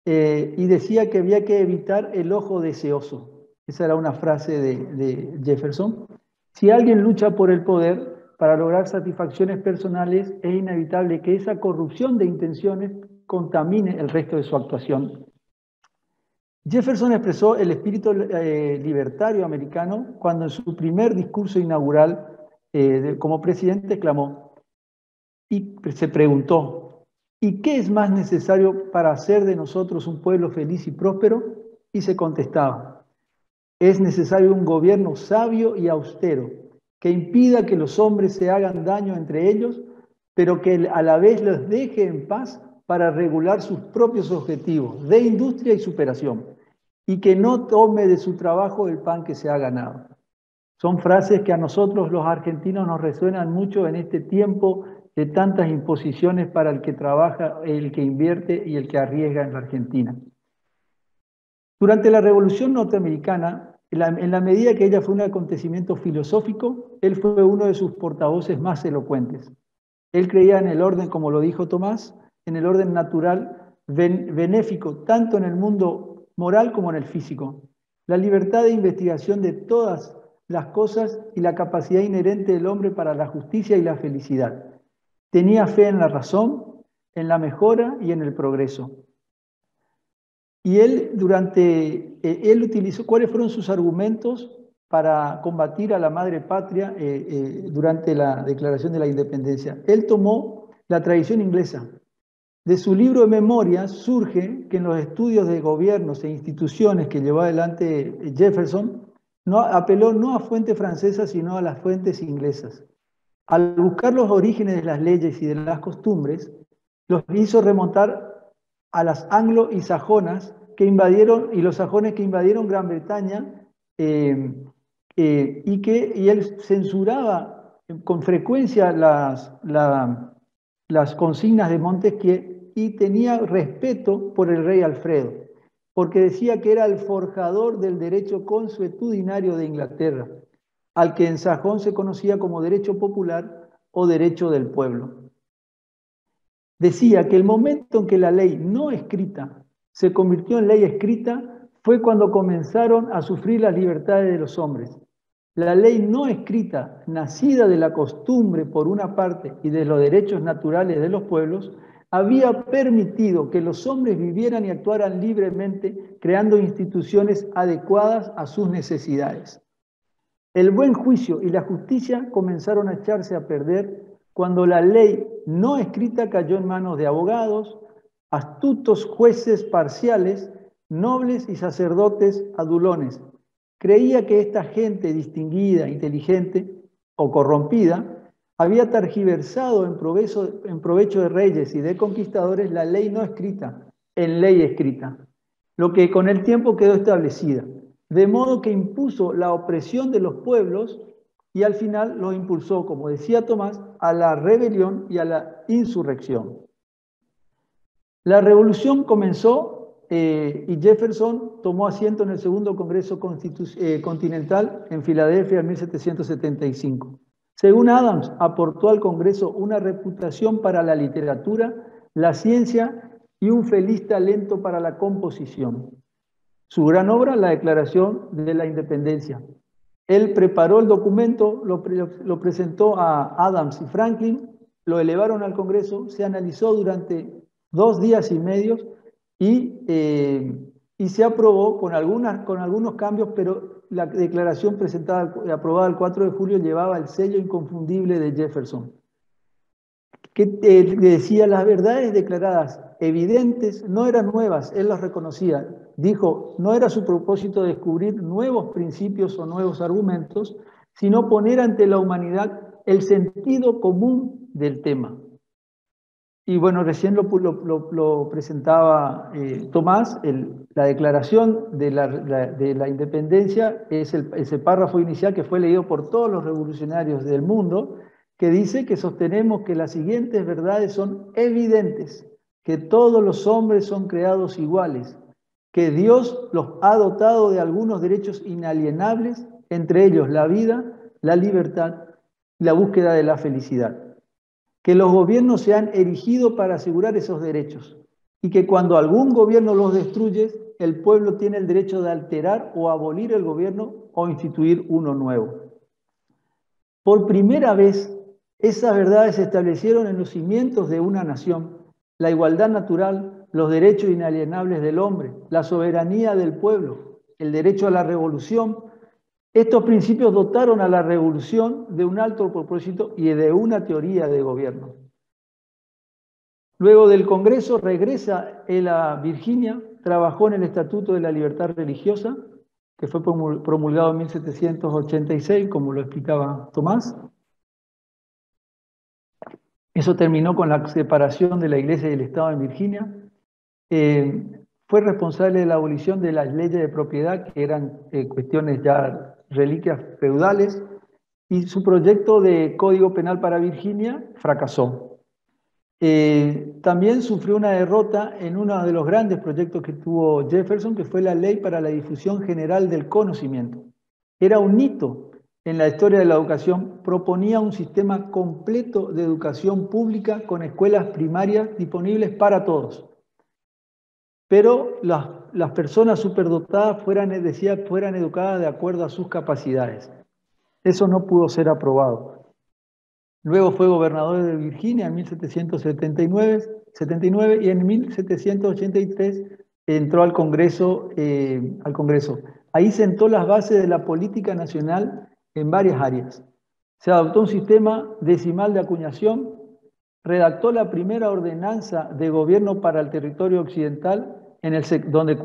Y decía que había que evitar el ojo deseoso. Esa era una frase de Jefferson. Si alguien lucha por el poder para lograr satisfacciones personales, es inevitable que esa corrupción de intenciones contamine el resto de su actuación. Jefferson expresó el espíritu libertario americano cuando en su primer discurso inaugural como presidente exclamó y se preguntó: ¿y qué es más necesario para hacer de nosotros un pueblo feliz y próspero? Y se contestaba: es necesario un gobierno sabio y austero que impida que los hombres se hagan daño entre ellos, pero que a la vez los deje en paz para regular sus propios objetivos de industria y superación, y que no tome de su trabajo el pan que se ha ganado. Son frases que a nosotros los argentinos nos resuenan mucho en este tiempo de tantas imposiciones para el que trabaja, el que invierte y el que arriesga en la Argentina. Durante la Revolución Norteamericana, en la medida que ella fue un acontecimiento filosófico, él fue uno de sus portavoces más elocuentes. Él creía en el orden, como lo dijo Tomás, en el orden natural benéfico, tanto en el mundo moral como en el físico. La libertad de investigación de todas las cosas y la capacidad inherente del hombre para la justicia y la felicidad. Tenía fe en la razón, en la mejora y en el progreso. Y él utilizó, ¿cuáles fueron sus argumentos para combatir a la madre patria durante la declaración de la independencia? Él tomó la tradición inglesa. De su libro de memorias surge que en los estudios de gobiernos e instituciones que llevó adelante Jefferson, apeló no a fuentes francesas, sino a las fuentes inglesas. Al buscar los orígenes de las leyes y de las costumbres, los hizo remontar a las anglo y sajonas que invadieron, y los sajones que invadieron Gran Bretaña, y él censuraba con frecuencia las consignas de Montesquieu y tenía respeto por el rey Alfredo, porque decía que era el forjador del derecho consuetudinario de Inglaterra, al que en sajón se conocía como derecho popular o derecho del pueblo. decía que el momento en que la ley no escrita se convirtió en ley escrita fue cuando comenzaron a sufrir las libertades de los hombres. La ley no escrita, nacida de la costumbre por una parte y de los derechos naturales de los pueblos, había permitido que los hombres vivieran y actuaran libremente, creando instituciones adecuadas a sus necesidades. El buen juicio y la justicia comenzaron a echarse a perder cuando la ley no escrita cayó en manos de abogados, astutos jueces parciales, nobles y sacerdotes adulones. Creía que esta gente distinguida, inteligente o corrompida había tergiversado en provecho de reyes y de conquistadores la ley no escrita en ley escrita, lo que con el tiempo quedó establecida, de modo que impuso la opresión de los pueblos y al final los impulsó, como decía Tomás, a la rebelión y a la insurrección. La revolución comenzó y Jefferson tomó asiento en el Segundo Congreso Continental en Filadelfia en 1775. Según Adams, aportó al Congreso una reputación para la literatura, la ciencia y un feliz talento para la composición. Su gran obra, la Declaración de la Independencia. Él preparó el documento, lo presentó a Adams y Franklin, lo elevaron al Congreso, se analizó durante 2 días y medio y se aprobó con algunos cambios, pero la declaración presentada y aprobada el 4 de julio llevaba el sello inconfundible de Jefferson, que decía: las verdades declaradas evidentes no eran nuevas, él las reconocía. Dijo, no era su propósito descubrir nuevos principios o nuevos argumentos, sino poner ante la humanidad el sentido común del tema. Y bueno, recién lo presentaba Tomás, la declaración de la independencia es ese párrafo inicial que fue leído por todos los revolucionarios del mundo, que dice que sostenemos que las siguientes verdades son evidentes, que todos los hombres son creados iguales, que Dios los ha dotado de algunos derechos inalienables, entre ellos la vida, la libertad y la búsqueda de la felicidad. Que los gobiernos se han erigido para asegurar esos derechos y que cuando algún gobierno los destruye, el pueblo tiene el derecho de alterar o abolir el gobierno o instituir uno nuevo. Por primera vez, esas verdades se establecieron en los cimientos de una nación: la igualdad natural, los derechos inalienables del hombre, la soberanía del pueblo, el derecho a la revolución. Estos principios dotaron a la revolución de un alto propósito y de una teoría de gobierno. Luego del Congreso regresa él a Virginia, trabajó en el Estatuto de la Libertad Religiosa, que fue promulgado en 1786, como lo explicaba Tomás. Eso terminó con la separación de la Iglesia y el Estado en Virginia. Fue responsable de la abolición de las leyes de propiedad, que eran cuestiones ya reliquias feudales, y su proyecto de Código Penal para Virginia fracasó. También sufrió una derrota en uno de los grandes proyectos que tuvo Jefferson, que fue la Ley para la Difusión General del Conocimiento. Era un hito en la historia de la educación, proponía un sistema completo de educación pública con escuelas primarias disponibles para todos. Pero las personas superdotadas fueran educadas de acuerdo a sus capacidades. Eso no pudo ser aprobado. Luego fue gobernador de Virginia en 1779 y en 1783 entró al Congreso. Ahí sentó las bases de la política nacional en varias áreas. Se adoptó un sistema decimal de acuñación, redactó la primera ordenanza de gobierno para el territorio occidental, donde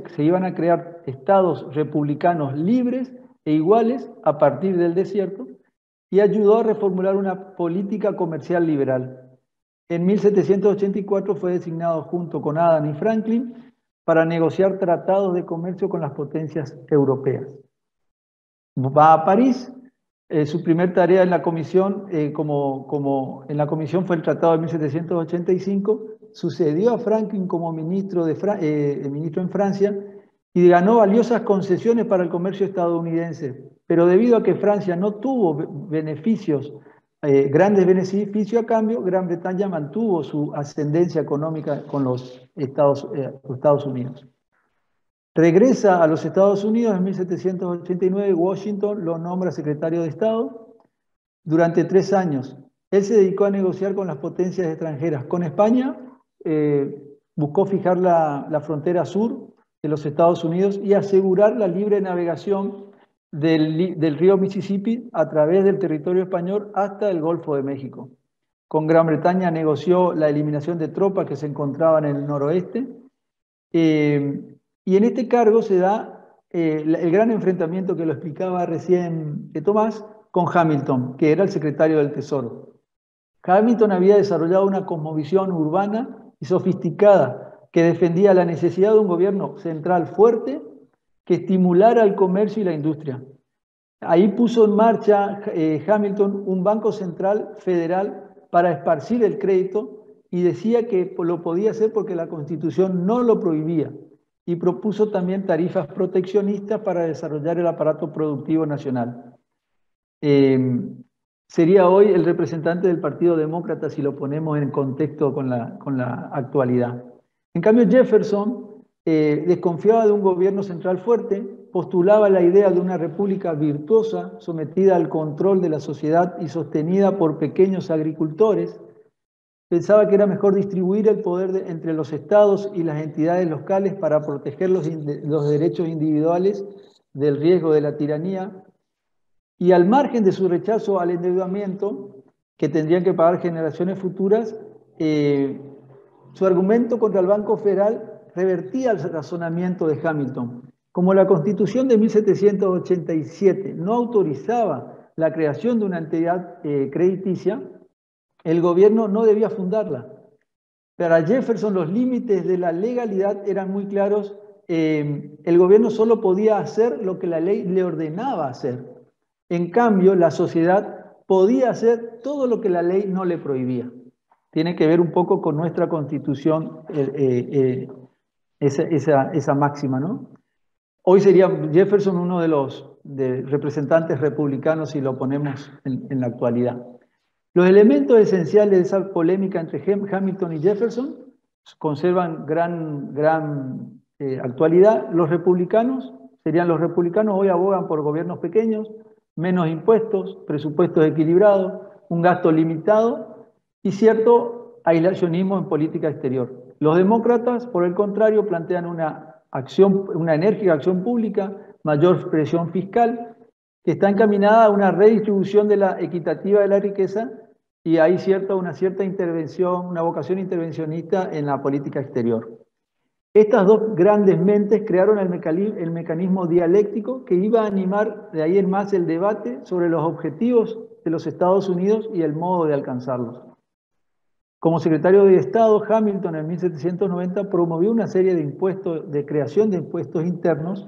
se iban a crear estados republicanos libres e iguales a partir del desierto, y ayudó a reformular una política comercial liberal. En 1784 fue designado junto con Adams y Franklin para negociar tratados de comercio con las potencias europeas. Va a París. Su primer tarea en la comisión, en la comisión fue el Tratado de 1785, sucedió a Franklin como ministro en Francia y ganó valiosas concesiones para el comercio estadounidense. Pero debido a que Francia no tuvo beneficios grandes beneficios a cambio, Gran Bretaña mantuvo su ascendencia económica con los Estados Unidos. Regresa a los Estados Unidos en 1789, Washington lo nombra secretario de Estado durante 3 años. Él se dedicó a negociar con las potencias extranjeras. Con España buscó fijar la frontera sur de los Estados Unidos y asegurar la libre navegación del río Mississippi a través del territorio español hasta el Golfo de México. Con Gran Bretaña negoció la eliminación de tropas que se encontraban en el noroeste. Y en este cargo se da el gran enfrentamiento que lo explicaba recién Tomás con Hamilton, que era el secretario del Tesoro. Hamilton había desarrollado una cosmovisión urbana y sofisticada que defendía la necesidad de un gobierno central fuerte que estimulara el comercio y la industria. Ahí puso en marcha Hamilton un banco central federal para esparcir el crédito y decía que lo podía hacer porque la Constitución no lo prohibía. Y propuso también tarifas proteccionistas para desarrollar el aparato productivo nacional. Sería hoy el representante del Partido Demócrata si lo ponemos en contexto con la actualidad. En cambio, Jefferson desconfiaba de un gobierno central fuerte, postulaba la idea de una república virtuosa, sometida al control de la sociedad y sostenida por pequeños agricultores. Pensaba que era mejor distribuir el poder entre los estados y las entidades locales para proteger los derechos individuales del riesgo de la tiranía. Y al margen de su rechazo al endeudamiento que tendrían que pagar generaciones futuras, su argumento contra el Banco Federal revertía el razonamiento de Hamilton. Como la Constitución de 1787 no autorizaba la creación de una entidad crediticia, el gobierno no debía fundarla. Para Jefferson los límites de la legalidad eran muy claros. El gobierno solo podía hacer lo que la ley le ordenaba hacer. En cambio, la sociedad podía hacer todo lo que la ley no le prohibía. Tiene que ver un poco con nuestra Constitución esa máxima, ¿no? Hoy sería Jefferson uno de los representantes republicanos si lo ponemos en la actualidad. Los elementos esenciales de esa polémica entre Hamilton y Jefferson conservan gran actualidad. Los republicanos hoy abogan por gobiernos pequeños, menos impuestos, presupuestos equilibrados, un gasto limitado y cierto aislacionismo en política exterior. Los demócratas, por el contrario, plantean una enérgica acción pública, mayor presión fiscal, que está encaminada a una redistribución equitativa de la riqueza y hay una cierta intervención, una vocación intervencionista en la política exterior. Estas dos grandes mentes crearon el mecanismo dialéctico que iba a animar de ahí en más el debate sobre los objetivos de los Estados Unidos y el modo de alcanzarlos. Como secretario de Estado, Hamilton en 1790 promovió una serie de creación de impuestos internos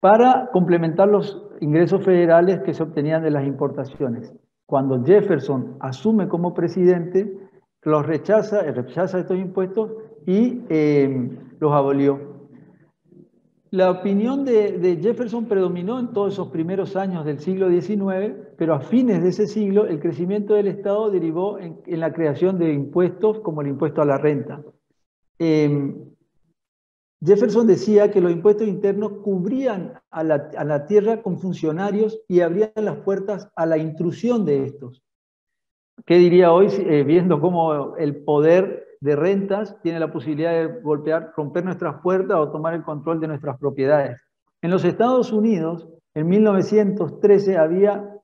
para complementar los ingresos federales que se obtenían de las importaciones. Cuando Jefferson asume como presidente, rechaza estos impuestos y los abolió. La opinión de Jefferson predominó en todos esos primeros años del siglo XIX, pero a fines de ese siglo el crecimiento del Estado derivó en la creación de impuestos como el impuesto a la renta. Jefferson decía que los impuestos internos cubrían a la tierra con funcionarios y abrían las puertas a la intrusión de estos. ¿Qué diría hoy viendo cómo el poder de rentas tiene la posibilidad de romper nuestras puertas o tomar el control de nuestras propiedades? En los Estados Unidos, en 1913 había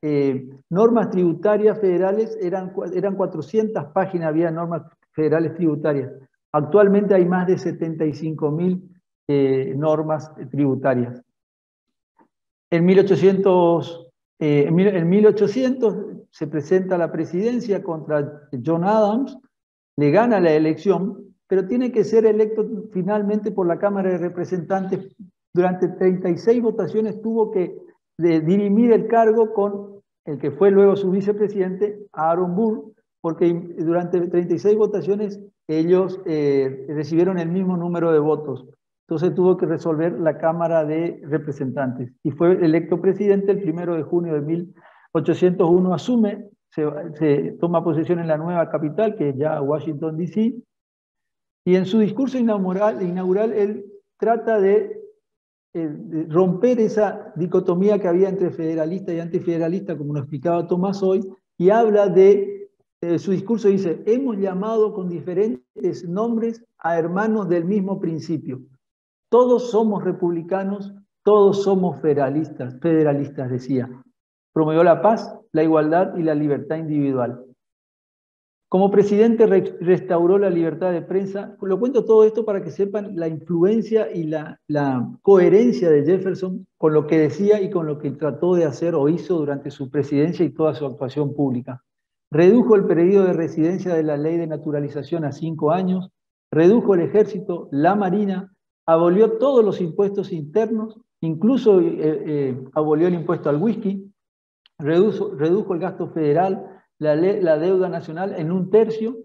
normas tributarias federales, eran 400 páginas, había normas federales tributarias. Actualmente hay más de 75.000 normas tributarias. En 1800 se presenta la presidencia contra John Adams, le gana la elección, pero tiene que ser electo finalmente por la Cámara de Representantes. Durante 36 votaciones tuvo que dirimir el cargo con el que fue luego su vicepresidente, Aaron Burr, porque durante 36 votaciones ellos recibieron el mismo número de votos. Entonces tuvo que resolver la Cámara de Representantes y fue electo presidente el 1 de junio de 1801. Asume se toma posesión en la nueva capital, que es ya Washington, D.C., y en su discurso inaugural él trata de romper esa dicotomía que había entre federalista y antifederalista, como nos explicaba Tomás hoy, y habla de, su discurso dice, hemos llamado con diferentes nombres a hermanos del mismo principio. Todos somos republicanos, todos somos federalistas, decía. Promovió la paz, la igualdad y la libertad individual. Como presidente restauró la libertad de prensa. Lo cuento todo esto para que sepan la influencia y la coherencia de Jefferson con lo que decía y con lo que trató de hacer o hizo durante su presidencia y toda su actuación pública. Redujo el periodo de residencia de la ley de naturalización a 5 años, redujo el ejército, la marina, abolió todos los impuestos internos, incluso abolió el impuesto al whisky, redujo el gasto federal, la deuda nacional en 1/3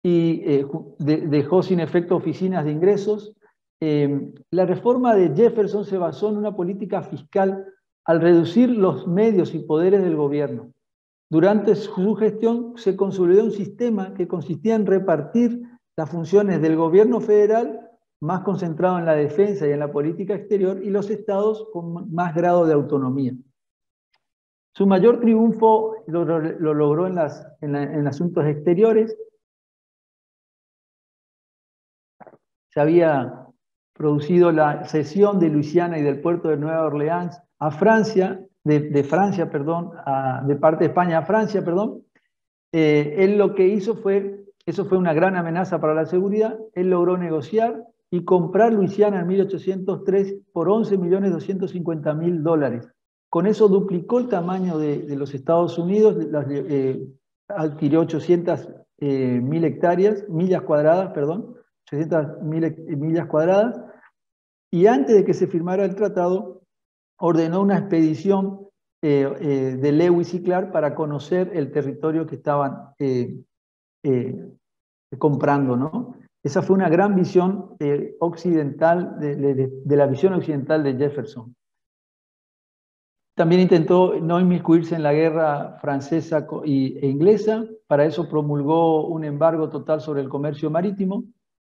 y dejó sin efecto oficinas de ingresos. La reforma de Jefferson se basó en una política fiscal al reducir los medios y poderes del gobierno. Durante su gestión se consolidó un sistema que consistía en repartir las funciones del gobierno federal, más concentrado en la defensa y en la política exterior, y los estados con más grado de autonomía. Su mayor triunfo lo logró en asuntos exteriores. Se había producido la cesión de Luisiana y del puerto de Nueva Orleans a Francia, de parte de España a Francia, perdón. Él lo que hizo eso fue una gran amenaza para la seguridad. Él logró negociar y comprar Luisiana en 1803 por $11.250.000. Con eso duplicó el tamaño de los Estados Unidos, adquirió 800.000 millas cuadradas, 800.000 millas cuadradas, y antes de que se firmara el tratado, ordenó una expedición de Lewis y Clark para conocer el territorio que estaban comprando, ¿no? Esa fue una gran visión occidental, de la visión occidental de Jefferson. También intentó no inmiscuirse en la guerra francesa e inglesa. Para eso promulgó un embargo total sobre el comercio marítimo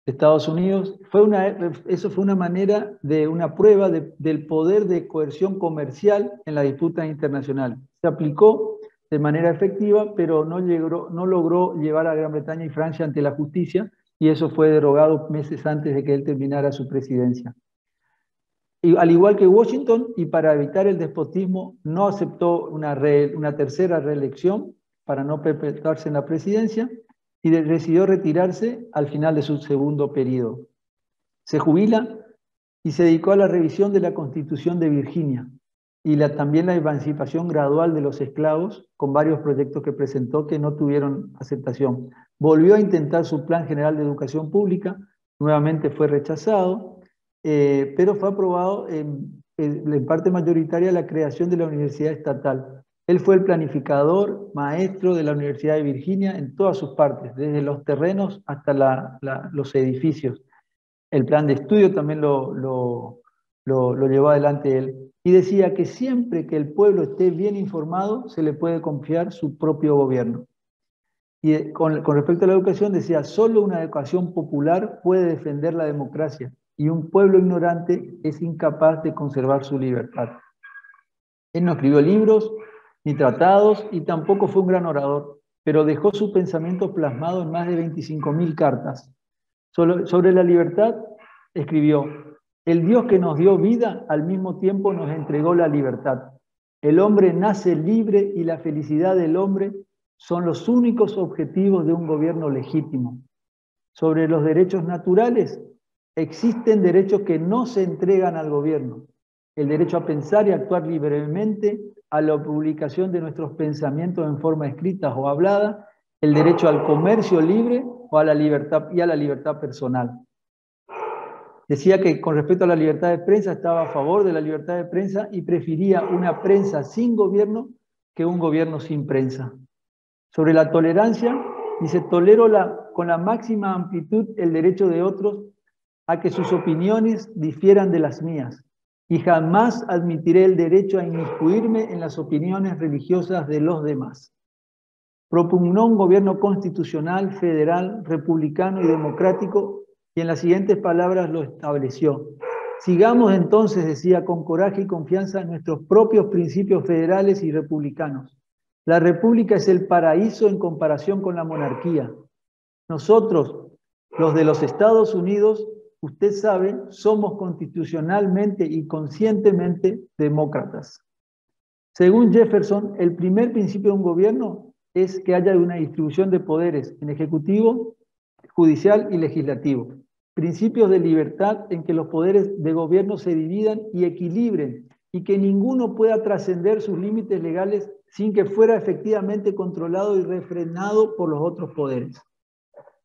de Estados Unidos. Eso fue una manera una prueba del poder de coerción comercial en la disputa internacional. Se aplicó de manera efectiva, pero no logró llevar a Gran Bretaña y Francia ante la justicia, y eso fue derogado meses antes de que él terminara su presidencia. Y al igual que Washington, y para evitar el despotismo, no aceptó una tercera reelección para no perpetuarse en la presidencia, y decidió retirarse al final de su segundo periodo. Se jubila y se dedicó a la revisión de la Constitución de Virginia y también la emancipación gradual de los esclavos, con varios proyectos que presentó que no tuvieron aceptación. Volvió a intentar su Plan General de Educación Pública, nuevamente fue rechazado, pero fue aprobado en parte mayoritaria la creación de la Universidad Estatal. Él fue el planificador, maestro de la Universidad de Virginia en todas sus partes, desde los terrenos hasta los edificios. El plan de estudio también lo llevó adelante él. Y decía que siempre que el pueblo esté bien informado, se le puede confiar su propio gobierno. Y con respecto a la educación, decía, solo una educación popular puede defender la democracia, y un pueblo ignorante es incapaz de conservar su libertad. Él no escribió libros ni tratados y tampoco fue un gran orador, pero dejó su pensamiento plasmado en más de 25.000 cartas. Sobre la libertad escribió: el Dios que nos dio vida al mismo tiempo nos entregó la libertad. El hombre nace libre y la felicidad del hombre son los únicos objetivos de un gobierno legítimo. Sobre los derechos naturales, existen derechos que no se entregan al gobierno. El derecho a pensar y actuar libremente, a la publicación de nuestros pensamientos en forma escrita o hablada, el derecho al comercio libre o a la libertad personal. Decía que con respecto a la libertad de prensa estaba a favor de la libertad de prensa y prefería una prensa sin gobierno que un gobierno sin prensa. Sobre la tolerancia, dice, tolero con la máxima amplitud el derecho de otros a que sus opiniones difieran de las mías, y jamás admitiré el derecho a inmiscuirme en las opiniones religiosas de los demás. propugnó un gobierno constitucional, federal, republicano y democrático, y en las siguientes palabras lo estableció. Sigamos entonces, decía, con coraje y confianza nuestros propios principios federales y republicanos. La república es el paraíso en comparación con la monarquía. Nosotros, los de los Estados Unidos, usted sabe, somos constitucionalmente y conscientemente demócratas. Según Jefferson, el primer principio de un gobierno es que haya una distribución de poderes en ejecutivo, judicial y legislativo. Principios de libertad en que los poderes de gobierno se dividan y equilibren y que ninguno pueda trascender sus límites legales sin que fuera efectivamente controlado y refrenado por los otros poderes.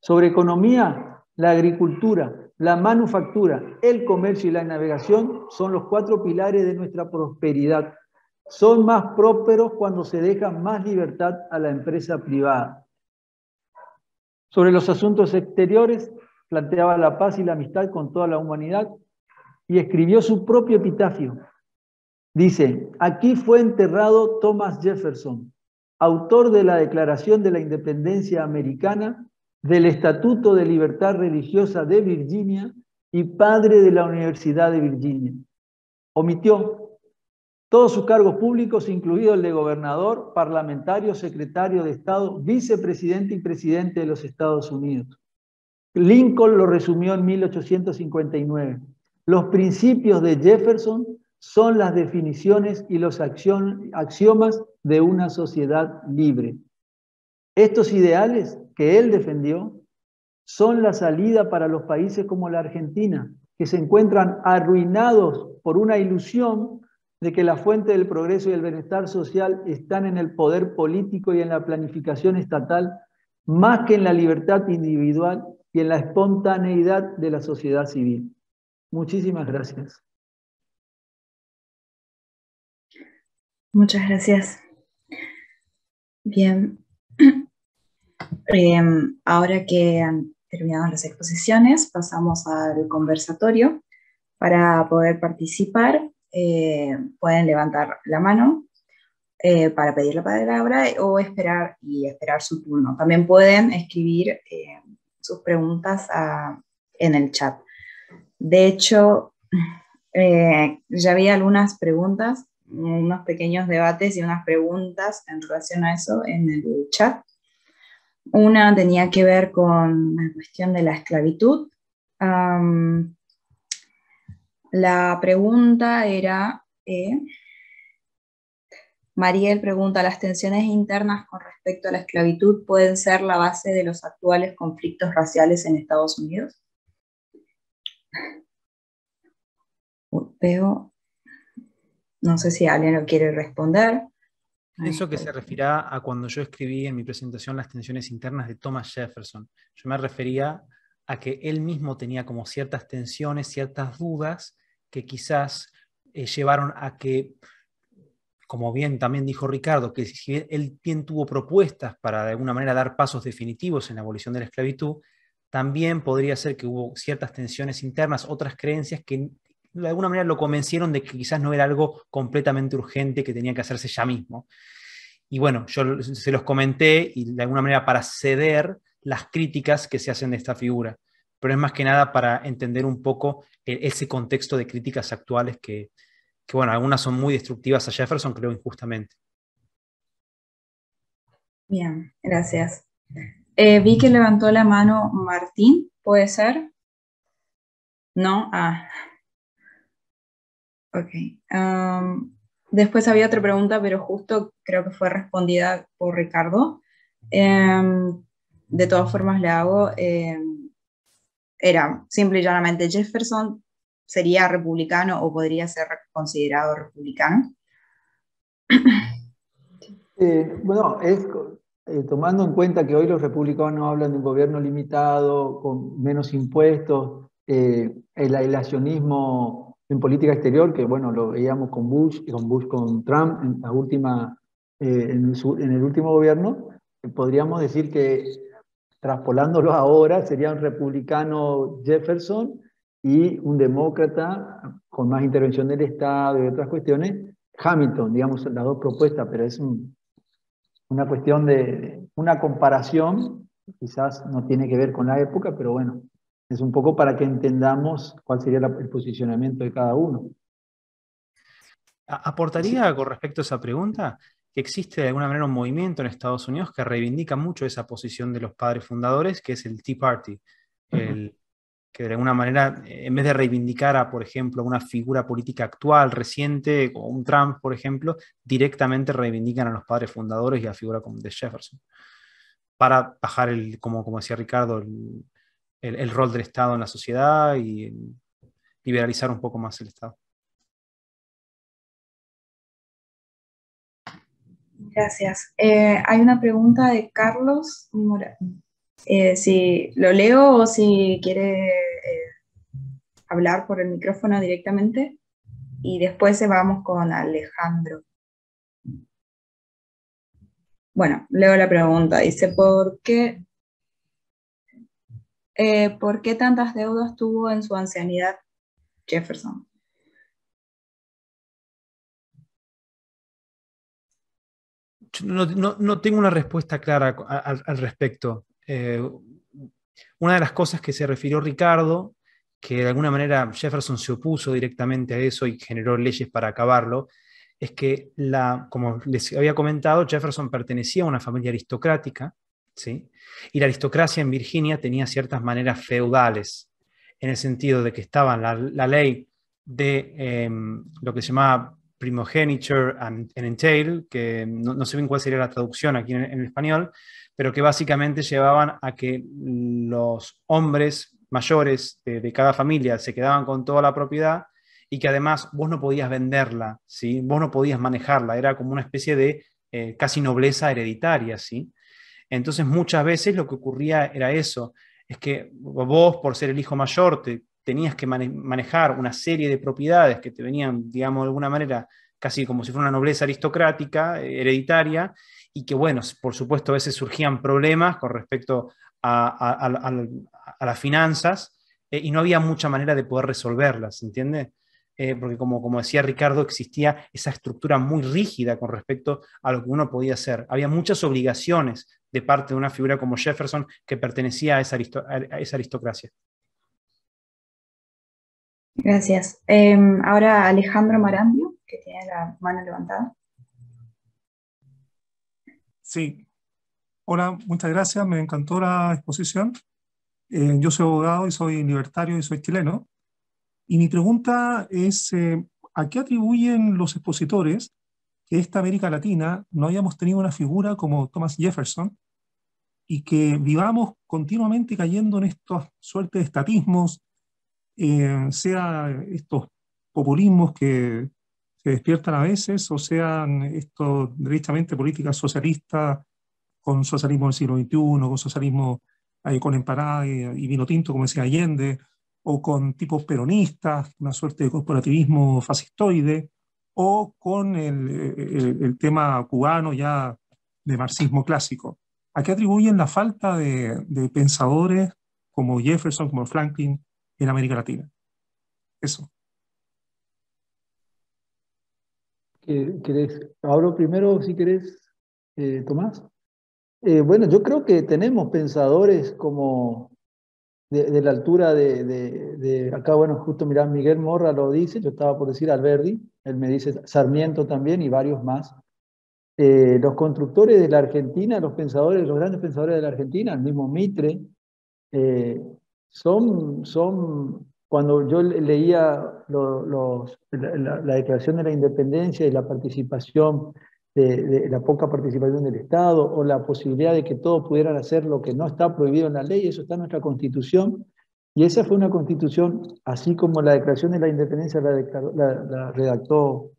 Sobre economía, la agricultura, la manufactura, el comercio y la navegación son los 4 pilares de nuestra prosperidad. Son más prósperos cuando se deja más libertad a la empresa privada. Sobre los asuntos exteriores, planteaba la paz y la amistad con toda la humanidad y escribió su propio epitafio. Dice, aquí fue enterrado Thomas Jefferson, autor de la Declaración de la Independencia Americana, del Estatuto de Libertad Religiosa de Virginia y padre de la Universidad de Virginia. Omitió todos sus cargos públicos, incluido el de gobernador, parlamentario, secretario de Estado, vicepresidente y presidente de los Estados Unidos. Lincoln lo resumió en 1859. Los principios de Jefferson son las definiciones y los axiomas de una sociedad libre. Estos ideales que él defendió son la salida para los países como la Argentina, que se encuentran arruinados por una ilusión de que la fuente del progreso y el bienestar social están en el poder político y en la planificación estatal, más que en la libertad individual y en la espontaneidad de la sociedad civil. Muchísimas gracias. Muchas gracias. Bien. Ahora que han terminado las exposiciones, pasamos al conversatorio. Para poder participar, pueden levantar la mano para pedir la palabra o esperar su turno. También pueden escribir sus preguntas en el chat. De hecho, ya había algunas preguntas, unos pequeños debates y unas preguntas en relación a eso en el chat. Una tenía que ver con la cuestión de la esclavitud. La pregunta era, Mariel pregunta, ¿las tensiones internas con respecto a la esclavitud pueden ser la base de los actuales conflictos raciales en Estados Unidos? Veo, no sé si alguien lo quiere responder. Pienso que se refería a cuando yo escribí en mi presentación las tensiones internas de Thomas Jefferson. Yo me refería a que él mismo tenía como ciertas tensiones, ciertas dudas que quizás llevaron a que, como bien también dijo Ricardo, que si él bien tuvo propuestas para de alguna manera dar pasos definitivos en la abolición de la esclavitud, también podría ser que hubo ciertas tensiones internas, otras creencias que de alguna manera lo convencieron de que quizás no era algo completamente urgente que tenía que hacerse ya mismo. Y bueno, yo se los comenté y de alguna manera para ceder las críticas que se hacen de esta figura, pero es más que nada para entender un poco ese contexto de críticas actuales que bueno, algunas son muy destructivas a Jefferson, creo injustamente. Bien, gracias. Vi que levantó la mano Martín, ¿puede ser? ¿No? Ok. Después había otra pregunta, pero justo creo que fue respondida por Ricardo. De todas formas la hago. Era simple y llanamente, ¿Jefferson sería republicano o podría ser considerado republicano? Bueno, tomando en cuenta que hoy los republicanos hablan de un gobierno limitado, con menos impuestos, el aislacionismo en política exterior, que bueno, lo veíamos con Bush con Trump en la última, en el último gobierno, podríamos decir que, traspolándolo ahora, sería un republicano Jefferson y un demócrata con más intervención del Estado y otras cuestiones, Hamilton, digamos, las dos propuestas, pero es una cuestión de una comparación, quizás no tiene que ver con la época, pero bueno, es un poco para que entendamos cuál sería el posicionamiento de cada uno. ¿Aportaría con respecto a esa pregunta que existe de alguna manera un movimiento en Estados Unidos que reivindica mucho esa posición de los padres fundadores, que es el Tea Party? Que de alguna manera, en vez de reivindicar a, por ejemplo, una figura política actual, reciente, como un Trump, por ejemplo, directamente reivindican a los padres fundadores y a la figura de Jefferson, para bajar, como decía Ricardo, el rol del Estado en la sociedad y liberalizar un poco más el Estado. Gracias. Hay una pregunta de Carlos Morán. Si lo leo o si quiere hablar por el micrófono directamente. Y después vamos con Alejandro. Bueno, leo la pregunta. Dice, ¿por qué tantas deudas tuvo en su ancianidad Jefferson? No tengo una respuesta clara al respecto. Una de las cosas que se refirió Ricardo, que de alguna manera Jefferson se opuso directamente a eso y generó leyes para acabarlo, es que, como les había comentado, Jefferson pertenecía a una familia aristocrática, ¿sí? Y la aristocracia en Virginia tenía ciertas maneras feudales, en el sentido de que estaba la ley de lo que se llamaba primogeniture and entail, que no sé bien cuál sería la traducción aquí en español, pero que básicamente llevaban a que los hombres mayores de cada familia se quedaban con toda la propiedad y que además vos no podías venderla, ¿sí? Vos no podías manejarla, era como una especie de casi nobleza hereditaria, ¿sí? Entonces muchas veces lo que ocurría era eso, es que vos por ser el hijo mayor tenías que manejar una serie de propiedades que te venían, digamos, de alguna manera casi como si fuera una nobleza aristocrática, hereditaria, y que, bueno, por supuesto a veces surgían problemas con respecto a las finanzas, y no había mucha manera de poder resolverlas, ¿entiende? Porque como decía Ricardo, existía esa estructura muy rígida con respecto a lo que uno podía hacer. Había muchas obligaciones de parte de una figura como Jefferson que pertenecía a esa aristocracia. Gracias. Ahora Alejandro Marambio, que tiene la mano levantada. Sí. Hola, muchas gracias. Me encantó la exposición. Yo soy abogado y soy libertario y soy chileno. Y mi pregunta es, ¿a qué atribuyen los expositores que esta América Latina no hayamos tenido una figura como Thomas Jefferson y que vivamos continuamente cayendo en estas suertes de estatismos, sea estos populismos que se despiertan a veces, o sean estos derechamente políticas socialistas con socialismo del siglo XXI, con socialismo con empanada y vino tinto, como decía Allende, o con tipos peronistas, una suerte de corporativismo fascistoide, o con el tema cubano ya de marxismo clásico? ¿A qué atribuyen la falta de pensadores como Jefferson, como Franklin en América Latina? Eso. ¿Hablo primero si querés, Tomás? Bueno, yo creo que tenemos pensadores como de la altura acá, bueno, justo mirá, Miguel Morra lo dice, yo estaba por decir Alberdi, él me dice Sarmiento también y varios más. Los constructores de la Argentina, los grandes pensadores de la Argentina, el mismo Mitre, cuando yo leía la Declaración de la Independencia y la participación, de la poca participación del Estado, o la posibilidad de que todos pudieran hacer lo que no está prohibido en la ley, eso está en nuestra Constitución, y esa fue una Constitución, así como la Declaración de la Independencia la redactó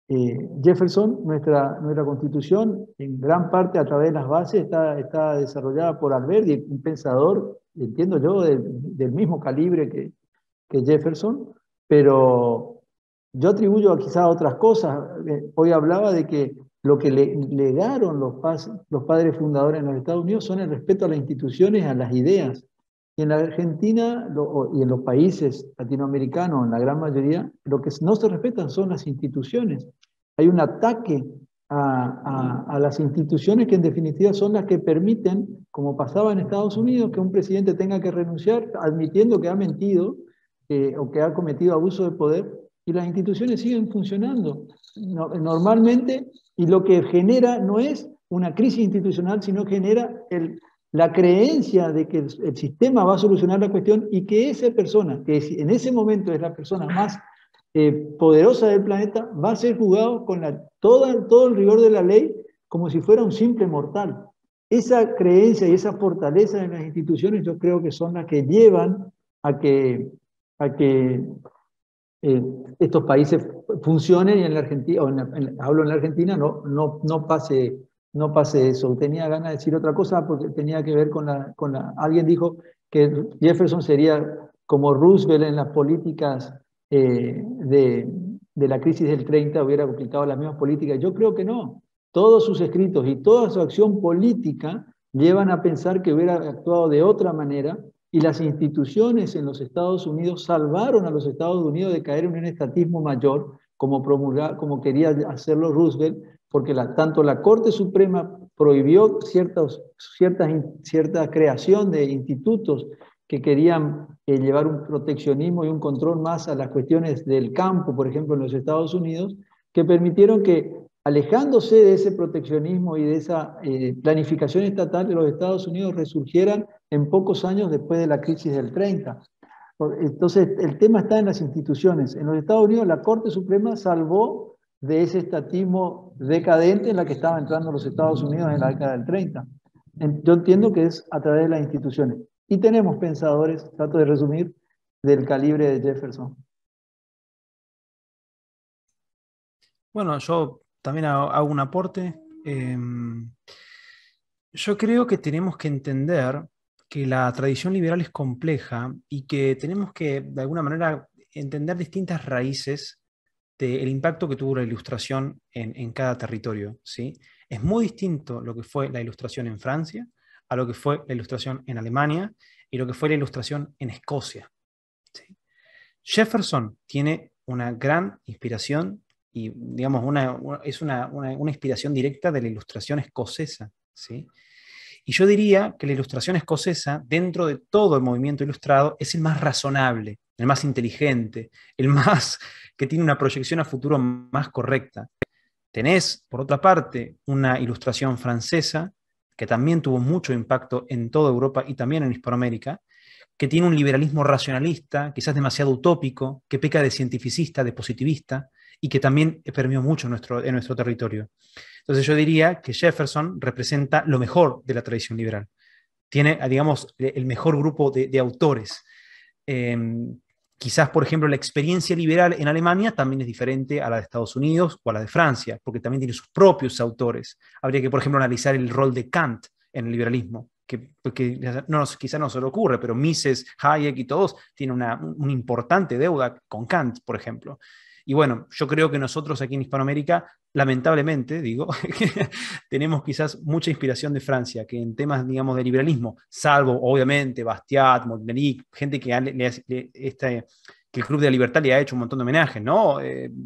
Jefferson. Nuestra Constitución, en gran parte a través de las bases, está desarrollada por Alberdi, un pensador, entiendo yo, del mismo calibre que Jefferson, pero yo atribuyo quizás otras cosas. Hoy hablaba de que lo que legaron los padres fundadores en los Estados Unidos son el respeto a las instituciones, a las ideas. Y en la Argentina y en los países latinoamericanos, en la gran mayoría, lo que no se respetan son las instituciones. Hay un ataque a las instituciones que en definitiva son las que permiten, como pasaba en Estados Unidos, que un presidente tenga que renunciar admitiendo que ha mentido o que ha cometido abuso de poder, y las instituciones siguen funcionando normalmente, y lo que genera no es una crisis institucional, sino genera la creencia de que el sistema va a solucionar la cuestión y que esa persona, que en ese momento es la persona más poderosa del planeta, va a ser juzgado con todo el rigor de la ley como si fuera un simple mortal. Esa creencia y esa fortaleza en las instituciones yo creo que son las que llevan a que estos países funcionen, y en la Argentina, hablo en la Argentina, no pase eso. Tenía ganas de decir otra cosa porque tenía que ver con alguien dijo que Jefferson sería como Roosevelt en las políticas de la crisis del 30, hubiera aplicado las mismas políticas. Yo creo que no. Todos sus escritos y toda su acción política llevan a pensar que hubiera actuado de otra manera, y las instituciones en los Estados Unidos salvaron a los Estados Unidos de caer en un estatismo mayor, como quería hacerlo Roosevelt, porque tanto la Corte Suprema prohibió cierta creación de institutos que querían llevar un proteccionismo y un control más a las cuestiones del campo, por ejemplo, en los Estados Unidos, que permitieron que, alejándose de ese proteccionismo y de esa planificación estatal de los Estados Unidos, resurgieran en pocos años después de la crisis del 30. Entonces, el tema está en las instituciones. En los Estados Unidos, la Corte Suprema salvó de ese estatismo decadente en la que estaba entrando los Estados Unidos en la década del 30. Yo entiendo que es a través de las instituciones. Y tenemos pensadores, trato de resumir, del calibre de Jefferson. Bueno, yo también hago un aporte. Yo creo que tenemos que entender que la tradición liberal es compleja y que tenemos que, de alguna manera, entender distintas raíces del impacto que tuvo la Ilustración en cada territorio, ¿sí? Es muy distinto lo que fue la Ilustración en Francia a lo que fue la Ilustración en Alemania y lo que fue la Ilustración en Escocia, ¿sí? Jefferson tiene una gran inspiración y, digamos, es una inspiración directa de la Ilustración escocesa, ¿sí? Y yo diría que la Ilustración escocesa, dentro de todo el movimiento ilustrado, es el más razonable, el más inteligente, el más que tiene una proyección a futuro más correcta. Tenés, por otra parte, una Ilustración francesa, que también tuvo mucho impacto en toda Europa y también en Hispanoamérica, que tiene un liberalismo racionalista, quizás demasiado utópico, que peca de cientificista, de positivista, y que también permeó mucho en nuestro territorio. Entonces yo diría que Jefferson representa lo mejor de la tradición liberal. Tiene, digamos, el mejor grupo de autores. Quizás, por ejemplo, la experiencia liberal en Alemania también es diferente a la de Estados Unidos o a la de Francia, porque también tiene sus propios autores. Habría que, por ejemplo, analizar el rol de Kant en el liberalismo, que quizás no se le ocurre, pero Mises, Hayek y todos tienen una importante deuda con Kant, por ejemplo. Y bueno, yo creo que nosotros aquí en Hispanoamérica, lamentablemente, digo, tenemos quizás mucha inspiración de Francia, que en temas, digamos, de liberalismo, salvo, obviamente, Bastiat, Montmeric, gente que el Club de la Libertad le ha hecho un montón de homenajes, ¿no?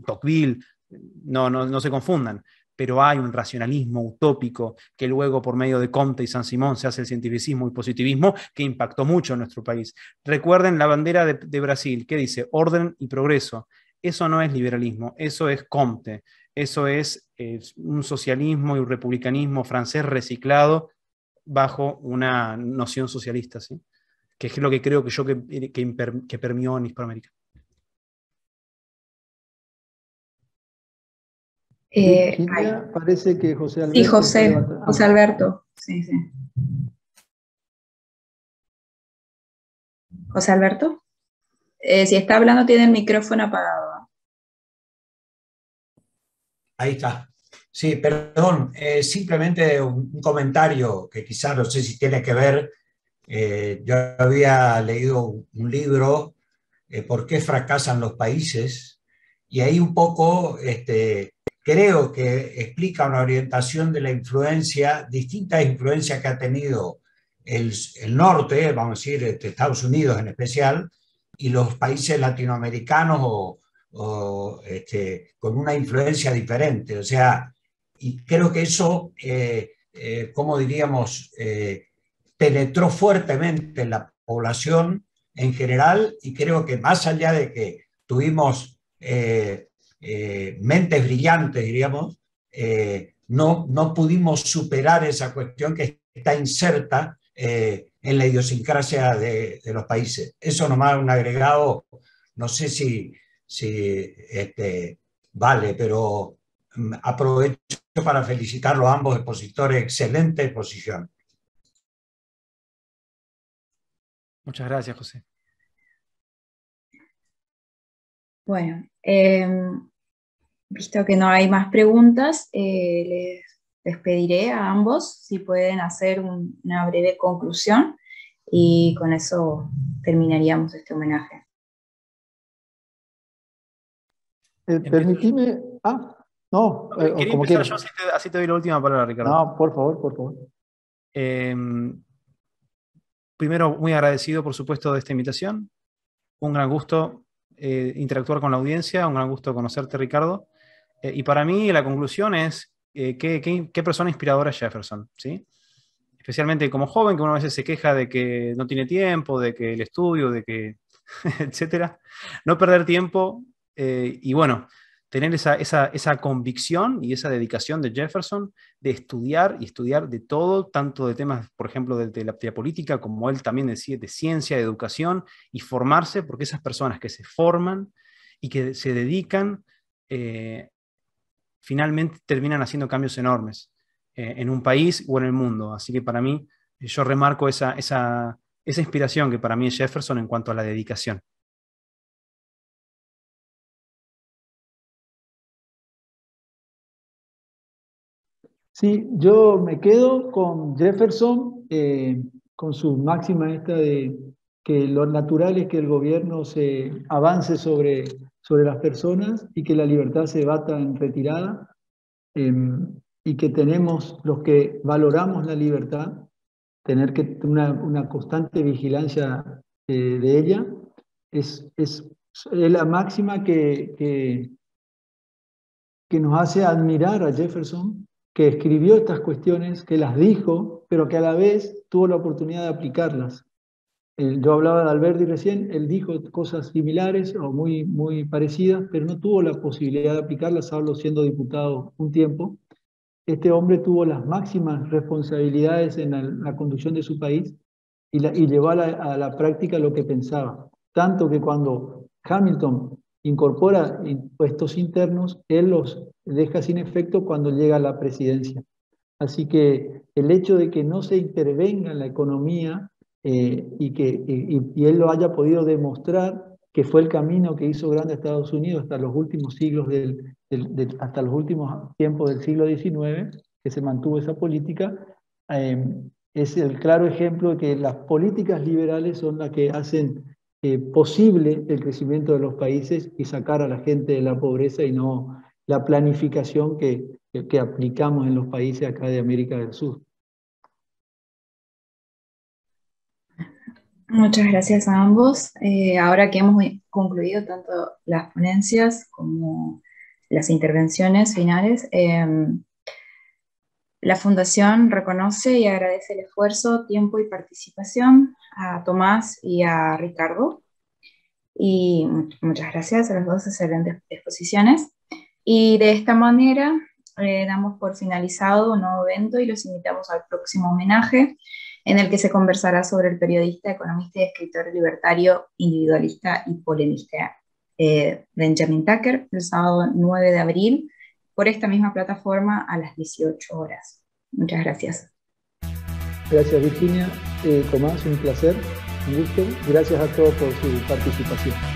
Tocqueville, no se confundan, pero hay un racionalismo utópico que luego, por medio de Comte y Saint-Simon, se hace el cientificismo y positivismo que impactó mucho en nuestro país. Recuerden la bandera de Brasil, que dice orden y progreso. Eso no es liberalismo, eso es Comte, eso es un socialismo y un republicanismo francés reciclado bajo una noción socialista, ¿sí? Que es lo que creo que permeó en Hispanoamérica. Parece que José Alberto. Sí, José Alberto. Sí. José Alberto. Si está hablando, tiene el micrófono apagado. Ahí está. Sí, perdón, simplemente un comentario que quizás no sé si tiene que ver. Yo había leído un libro, ¿Por qué fracasan los países? Y ahí un poco creo que explica una orientación de la influencia, distintas influencias que ha tenido el norte, vamos a decir, Estados Unidos en especial, y los países latinoamericanos con una influencia diferente. O sea, y creo que eso, como diríamos, penetró fuertemente en la población en general, y creo que más allá de que tuvimos mentes brillantes, diríamos, no pudimos superar esa cuestión que está inserta en la idiosincrasia de los países. Eso nomás un agregado, no sé si vale, pero aprovecho para felicitarlos a ambos expositores. Excelente exposición. Muchas gracias, José. Bueno, visto que no hay más preguntas, les pediré a ambos si pueden hacer una breve conclusión y con eso terminaríamos este homenaje. Permitime... No, quería como empezar quieras. yo, así te doy la última palabra, Ricardo. No, por favor, por favor. Primero, muy agradecido, por supuesto, de esta invitación. Un gran gusto interactuar con la audiencia, un gran gusto conocerte, Ricardo. Y para mí la conclusión es qué persona inspiradora es Jefferson, ¿sí? Especialmente como joven, que uno a veces se queja de que no tiene tiempo, de que el estudio, de que etcétera. No perder tiempo y bueno, tener esa convicción y esa dedicación de Jefferson de estudiar y estudiar de todo, tanto de temas, por ejemplo, de la política, como él también decía, de ciencia, de educación, y formarse, porque esas personas que se forman y que se dedican, finalmente terminan haciendo cambios enormes en un país o en el mundo. Así que para mí, yo remarco esa inspiración que para mí es Jefferson en cuanto a la dedicación. Sí, yo me quedo con Jefferson, con su máxima esta de que lo natural es que el gobierno se avance sobre las personas y que la libertad se bata en retirada, y que tenemos, los que valoramos la libertad, tener que una constante vigilancia de ella. Es la máxima que nos hace admirar a Jefferson, que escribió estas cuestiones, que las dijo, pero que a la vez tuvo la oportunidad de aplicarlas. Yo hablaba de Alberti recién, él dijo cosas similares o muy, muy parecidas, pero no tuvo la posibilidad de aplicarlas. Hablo siendo diputado un tiempo. Este hombre tuvo las máximas responsabilidades en la conducción de su país y llevó a la práctica lo que pensaba. Tanto que cuando Hamilton incorpora impuestos internos, él los deja sin efecto cuando llega a la presidencia. Así que el hecho de que no se intervenga en la economía y él lo haya podido demostrar, que fue el camino que hizo grande a Estados Unidos hasta los últimos siglos hasta los últimos tiempos del siglo XIX, que se mantuvo esa política, es el claro ejemplo de que las políticas liberales son las que hacen posible el crecimiento de los países y sacar a la gente de la pobreza, y no la planificación que aplicamos en los países acá de América del Sur. Muchas gracias a ambos. Ahora que hemos concluido tanto las ponencias como las intervenciones finales, la Fundación reconoce y agradece el esfuerzo, tiempo y participación a Tomás y a Ricardo. Y muchas gracias a las dos excelentes exposiciones. Y de esta manera damos por finalizado un nuevo evento y los invitamos al próximo homenaje, en el que se conversará sobre el periodista, economista y escritor libertario, individualista y polemista Benjamin Tucker, el sábado 9 de abril, por esta misma plataforma a las 18 horas. Muchas gracias. Gracias, Virginia. Tomás, un placer, un gusto. Gracias a todos por su participación.